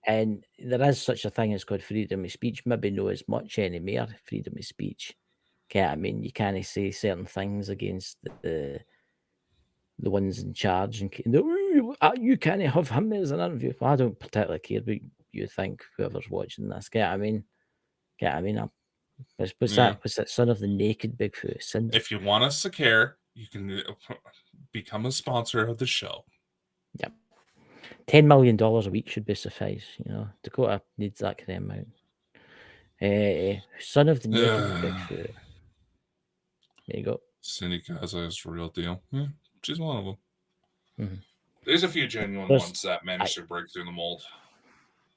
And there is such a thing as called freedom of speech. Maybe not as much anymore. Freedom of speech. Get what I mean? You can't say certain things against the ones in charge, and you can't have him as an interview. Well, I don't particularly care about you think whoever's watching this. Get what I mean? Get what I mean? What's that? Son of the naked Bigfoot. If you want us to care, you can become a sponsor of the show. Yep. $10 million a week should be suffice. You know, Dakota needs that kind of amount. Son of the naked Bigfoot. There you go. Cindy Gaza is the real deal. Yeah, she's one of them. Mm-hmm. There's a few genuine ones that managed to break through the mold.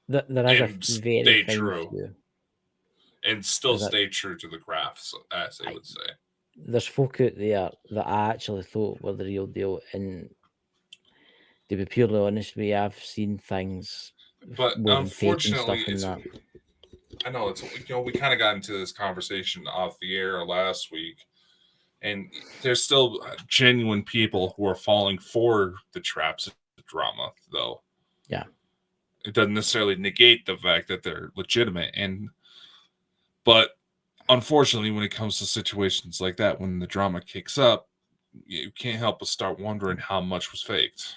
There is a very fine few. And still stay true to the craft, as they would say. There's folk out there that I actually thought were the real deal, and to be purely honest with you, I've seen things. But unfortunately, I know it's we kind of got into this conversation off the air last week, and there's still genuine people who are falling for the traps of the drama, though. Yeah, it doesn't necessarily negate the fact that they're legitimate, but unfortunately, when it comes to situations like that, when the drama kicks up, you can't help but start wondering how much was faked.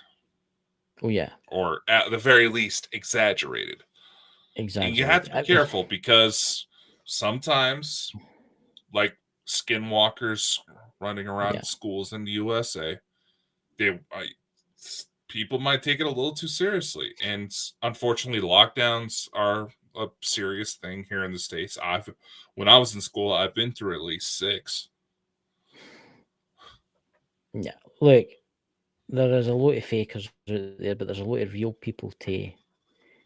Oh, yeah. Or at the very least, exaggerated. Exactly. And you have to be careful because sometimes, like skinwalkers running around schools in the USA, people might take it a little too seriously. And unfortunately, lockdowns are a serious thing here in the States. When I was in school, I've been through at least 6. Yeah, look, there is a lot of fakers out there, but there's a lot of real people too.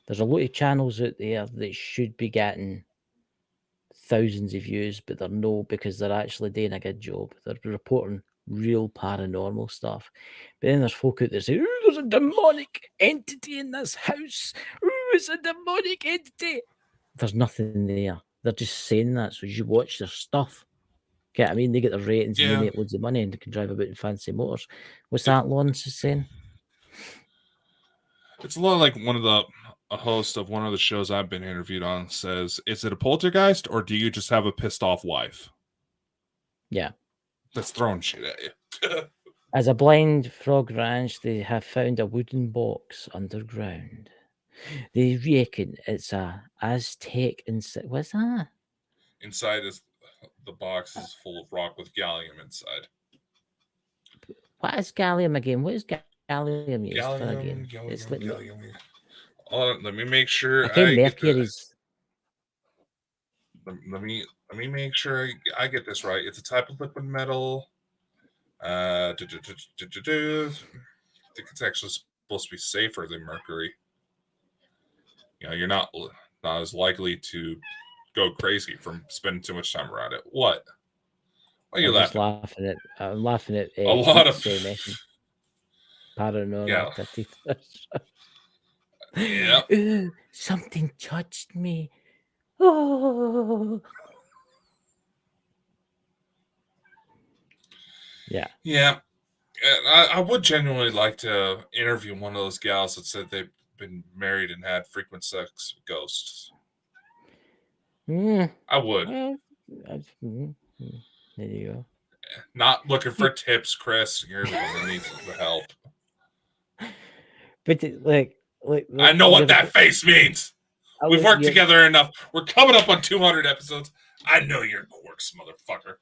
There's a lot of channels out there that should be getting thousands of views, but they're no, because they're actually doing a good job. They're reporting real paranormal stuff. But then there's folk out there saying, "Oh, there's a demonic entity in this house. Oh, it's a demonic entity." There's nothing there. They're just saying that so you watch their stuff. Okay, I mean, they get their ratings and they make loads of money and they can drive about in fancy motors. What's that Lawrence is saying? It's a lot like a host of one of the shows I've been interviewed on says, "Is it a poltergeist or do you just have a pissed off wife?" Yeah. That's throwing shit at you. As a Blind Frog Ranch, they have found a wooden box underground. They reckon it's a Aztec inside. What's that? Inside the box is full of rock with gallium inside. What is gallium again? What is gallium used for again? Gallium. Hold on, let me make sure again, I get the. mercury's. Let me make sure I get this right. It's a type of liquid metal. I think it's actually supposed to be safer than mercury. You know, you're not as likely to go crazy from spending too much time around it. What? Why are you laughing? I'm laughing at a lot of paranormal activity. Yeah. Ooh, something touched me. Oh. Yeah. Yeah. I would genuinely like to interview one of those gals that said they've been married and had frequent sex with ghosts. I would. Well, there you go. Not looking for tips, Chris. You're the one that needs the help. But like I know what that face means. We've worked together enough. We're coming up on 200 episodes. I know your quirks, motherfucker.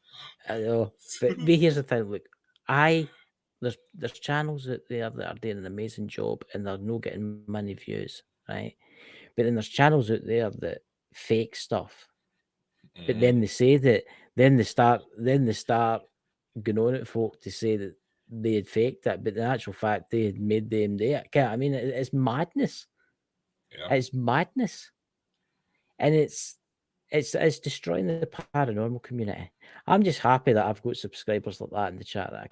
I know, but here's the thing. Look, there's channels out there that are doing an amazing job and they're not getting many views, right? But then there's channels out there that fake stuff. But then they say that, then they start going on at folk to say that they had faked it, but in actual fact they had made them there. I mean, it's madness. Yeah. It's madness, and it's destroying the paranormal community. I'm just happy that I've got subscribers like that in the chat that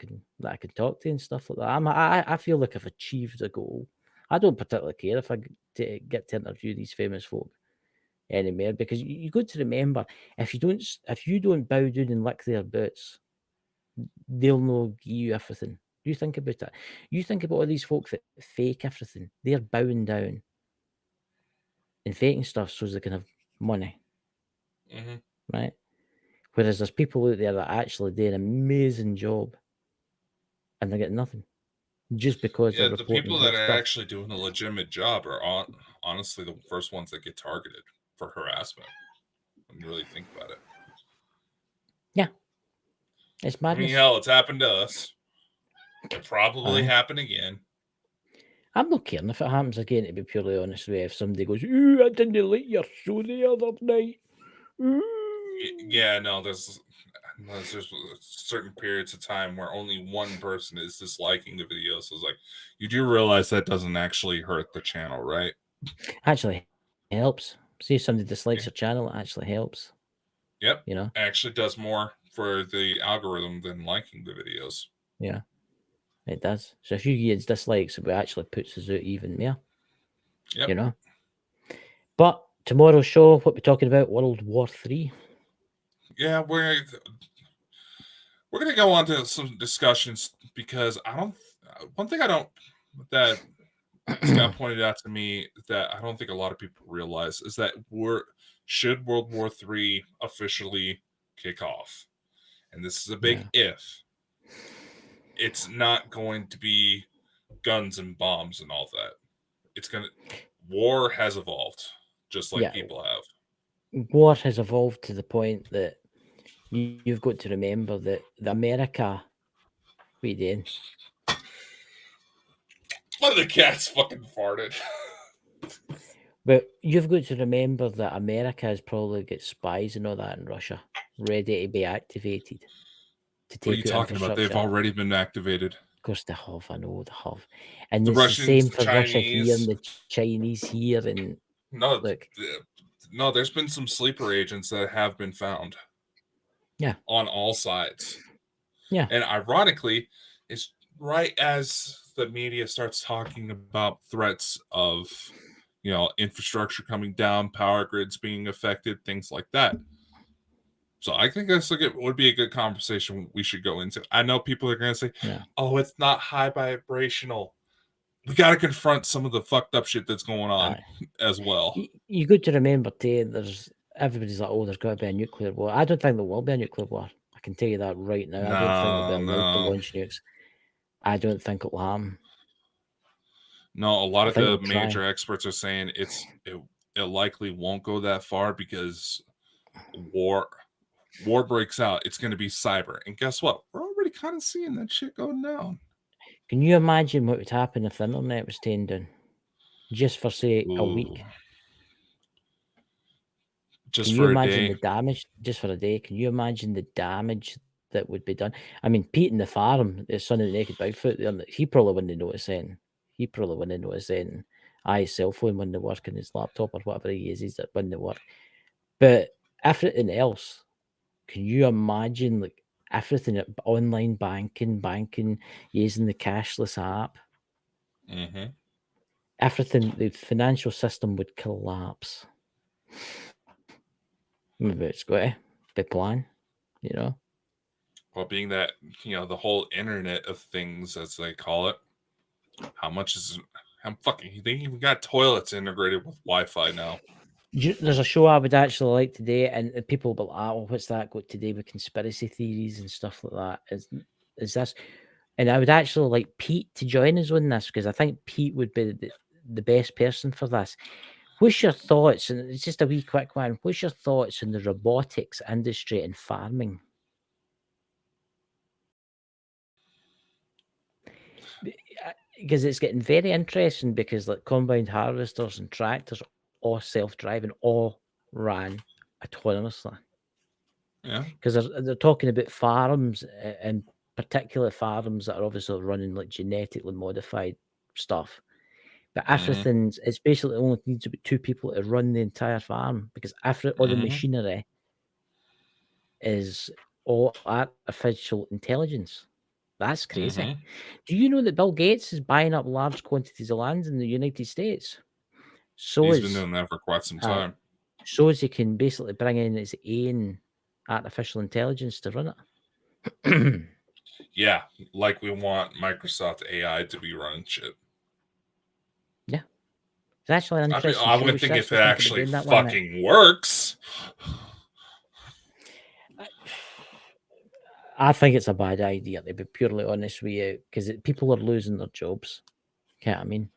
I can talk to and stuff like that. I feel like I've achieved a goal. I don't particularly care if I get to interview these famous folk anymore, because you got to remember, if you don't bow down and lick their boots, they'll not give you everything. You think about it. You think about all these folk that fake everything. They're bowing down and faking stuff so they can have money, right? Whereas there's people out there that actually do an amazing job and they get nothing just because they're the people that are stuff. actually doing a legitimate job are honestly the first ones that get targeted for harassment. When you really think about it. Yeah. It's madness. I mean, hell, it's happened to us. It'll probably happen again. I'm not caring if it happens again, to be purely honest with you. If somebody goes, "Ooh, I didn't like your show the other night." Ooh. Yeah, no, there's certain periods of time where only one person is disliking the video. So it's like, you do realize that doesn't actually hurt the channel, right? Actually helps. See if somebody dislikes your channel, it actually helps. Yep. You know? It actually does more for the algorithm than liking the videos. Yeah. It does. So if you get dislikes, it actually puts us out even more. Yep. You know? But tomorrow's show, what we're talking about, World War III. Yeah, we're gonna go on to some discussions, because one thing that Scott pointed out to me that I don't think a lot of people realize is that should World War III officially kick off, and this is a big if, it's not going to be guns and bombs and all that. War has evolved, just like people have. War has evolved to the point that you've got to remember that the America, what are you doing? One of the cats fucking farted. But you've got to remember that America has probably got spies and all that in Russia ready to be activated to take. What are you talking about? They've already been activated. Of course they have. I know they have. And the it's Russians, the same the for Chinese. Russia here and the Chinese here. And no, there's been some sleeper agents that have been found. Yeah. On all sides. Yeah. And ironically, it's right as the media starts talking about threats of, infrastructure coming down, power grids being affected, things like that. So I think this would be a good conversation we should go into. I know people are going to say, oh, it's not high vibrational. We got to confront some of the fucked up shit that's going on as well. You got to remember, too, everybody's like, oh, there's got to be a nuclear war. I don't think there will be a nuclear war. I can tell you that right now. I don't think there'll be allowed to launch nukes. I don't think it'll harm. No, a lot of the major experts are saying it likely won't go that far, because war breaks out. It's going to be cyber. And guess what? We're already kind of seeing that shit going down. Can you imagine what would happen if the internet was taken down? Just for, say, a week? Ooh. Just Can you for a imagine day. the damage? Just for a day? Can you imagine the damage that would be done? I mean, Pete in the farm, the son of the naked Bigfoot, he probably wouldn't notice then. He probably wouldn't notice then. His cell phone wouldn't work, and his laptop or whatever he uses that wouldn't work. But everything else, can you imagine like everything, online banking, using the cashless app? Mm-hmm. Everything, the financial system would collapse. Maybe it's got to be planned, you know. Well, being that, the whole Internet of Things, as they call it, how much is... they even got toilets integrated with Wi-Fi now. There's a show I would actually like today, and people will be like, "Oh, what's that got to do with conspiracy theories and stuff like that?" Is this? And I would actually like Pete to join us on this, because I think Pete would be the best person for this. What's your thoughts? And it's just a wee quick one. What's your thoughts on the robotics industry and farming? Because it's getting very interesting, because like combined harvesters and tractors, all self-driving, all ran autonomously. Yeah. Because they're talking about farms, and particular farms that are obviously running like genetically modified stuff. But everything's, it's basically only needs about 2 people to run the entire farm, because all the machinery is all artificial intelligence. That's crazy. Do you know that Bill Gates is buying up large quantities of land in the United States? He's been doing that for quite some time. So as he can basically bring in his own artificial intelligence to run it. Yeah, like we want Microsoft AI to be running shit. Yeah. It's actually an interesting I show. would We think should if it actually actually think about doing that one night. fucking works. I think it's a bad idea, to be purely honest with you, because people are losing their jobs. You know what I mean?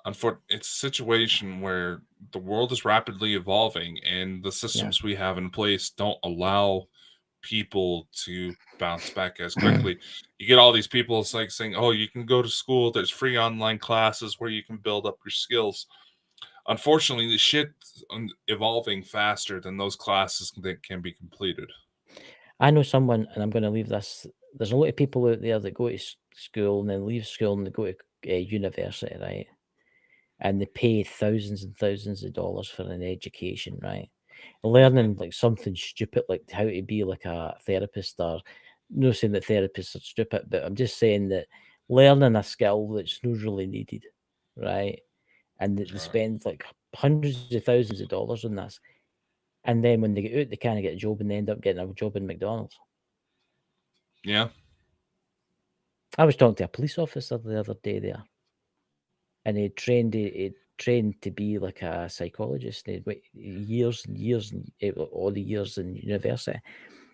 It's a situation where the world is rapidly evolving, and the systems we have in place don't allow people to bounce back as quickly. You get all these people, it's like saying, "Oh, you can go to school. There's free online classes where you can build up your skills." Unfortunately, the shit's evolving faster than those classes that can be completed. I know someone, and I'm going to leave this. There's a lot of people out there that go to school and then leave school and they go to university, right? And they pay thousands and thousands of dollars for an education, right? Learning like something stupid, like how to be like a therapist, or not saying that therapists are stupid, but I'm just saying that learning a skill that's not really needed, right? And they spend like hundreds of thousands of dollars on this. And then when they get out, they can't get a job, and they end up getting a job in McDonald's. Yeah. I was talking to a police officer the other day there, and he trained to be like a psychologist. He'd wait years and years and all the years in university,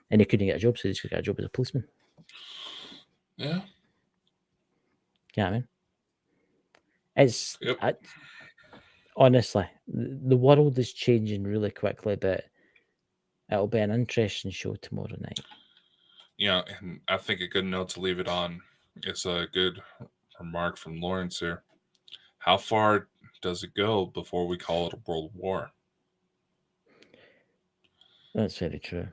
and he couldn't get a job, so he just got a job as a policeman. Yeah. Yeah, I mean, it's honestly, the world is changing really quickly, but it'll be an interesting show tomorrow night. Yeah, and I think a good note to leave it on is a good remark from Lawrence here. How far does it go before we call it a world war? That's very true.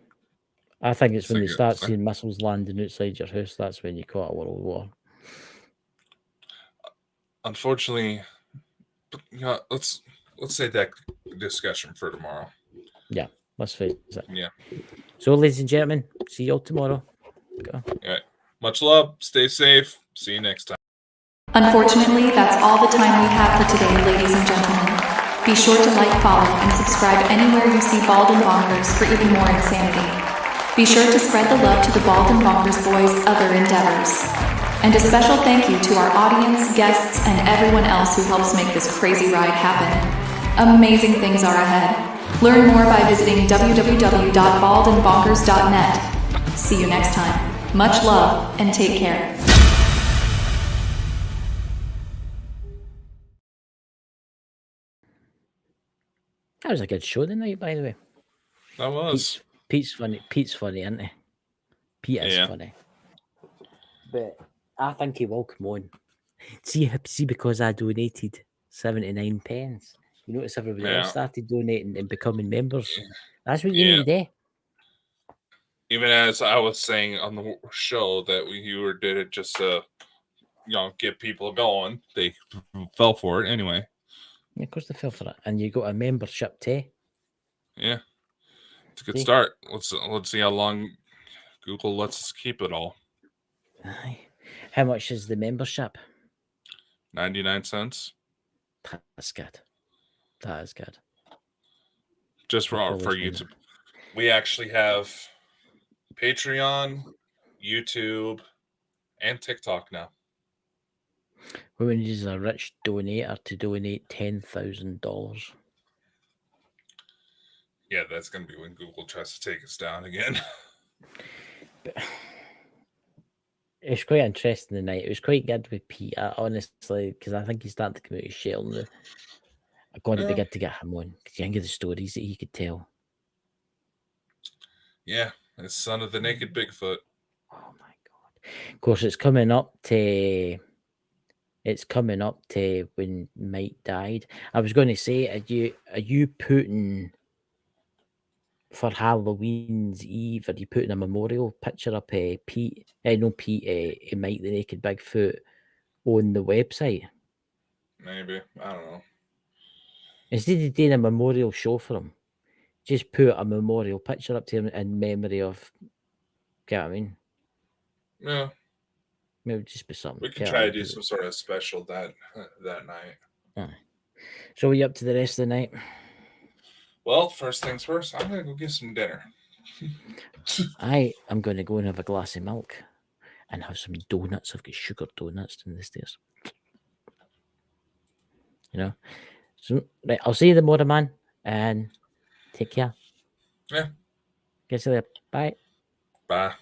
I think it's when you start seeing missiles landing outside your house, that's when you call it a world war. Unfortunately, let's save that discussion for tomorrow. Yeah, let's face it. Yeah. So, ladies and gentlemen, see you all tomorrow. Go. Yeah. Much love. Stay safe. See you next time. Unfortunately, that's all the time we have for today, ladies and gentlemen. Be sure to like, follow, and subscribe anywhere you see Bald and Bonkers for even more insanity. Be sure to spread the love to the Bald and Bonkers boys' other endeavors. And a special thank you to our audience, guests, and everyone else who helps make this crazy ride happen. Amazing things are ahead. Learn more by visiting www.baldandbonkers.net. See you next time. Much love, and take care. That was a good show tonight, by the way. That was. Pete's funny. Pete's funny, isn't he? Pete is funny. But I think he will come on. See, because I donated 79 pence. You notice everybody else Yeah. started donating and becoming members. That's what you Yeah. need to do. Even as I was saying on the show that did it just to, get people going. They fell for it anyway. Yeah, of course they fell for it. And you got a membership too. Yeah. It's a good See? start. Let's see how long Google lets us keep it all. Aye. How much is the membership? 99 cents. That's good. That is good. Just for Always YouTube. We actually have Patreon, YouTube, and TikTok now. We need a rich donator to donate $10,000. Yeah, that's going to be when Google tries to take us down again. But it was quite interesting tonight. It was quite good with Peter, honestly, because I think he's starting to come out of his shell now. I'm going to be good to get him on because you think of the stories that he could tell. Yeah, it's son of the naked Bigfoot. Oh my god! Of course, it's coming up to when Mike died. I was going to say, are you putting for Halloween's Eve? Are you putting a memorial picture up? Pete, Mike the Naked Bigfoot on the website. Maybe, I don't know. Instead of doing a memorial show for him, just put a memorial picture up to him in memory of. Get what I mean? Yeah, Maybe just be something. we could try to do some sort of special that night. So we up to the rest of the night? Well, first things first, I'm gonna go get some dinner. I am going to go and have a glass of milk and have some donuts. I've got sugar donuts in the stairs. So right, I'll see you tomorrow, man, and take care. Yeah. Get you there. Bye. Bye.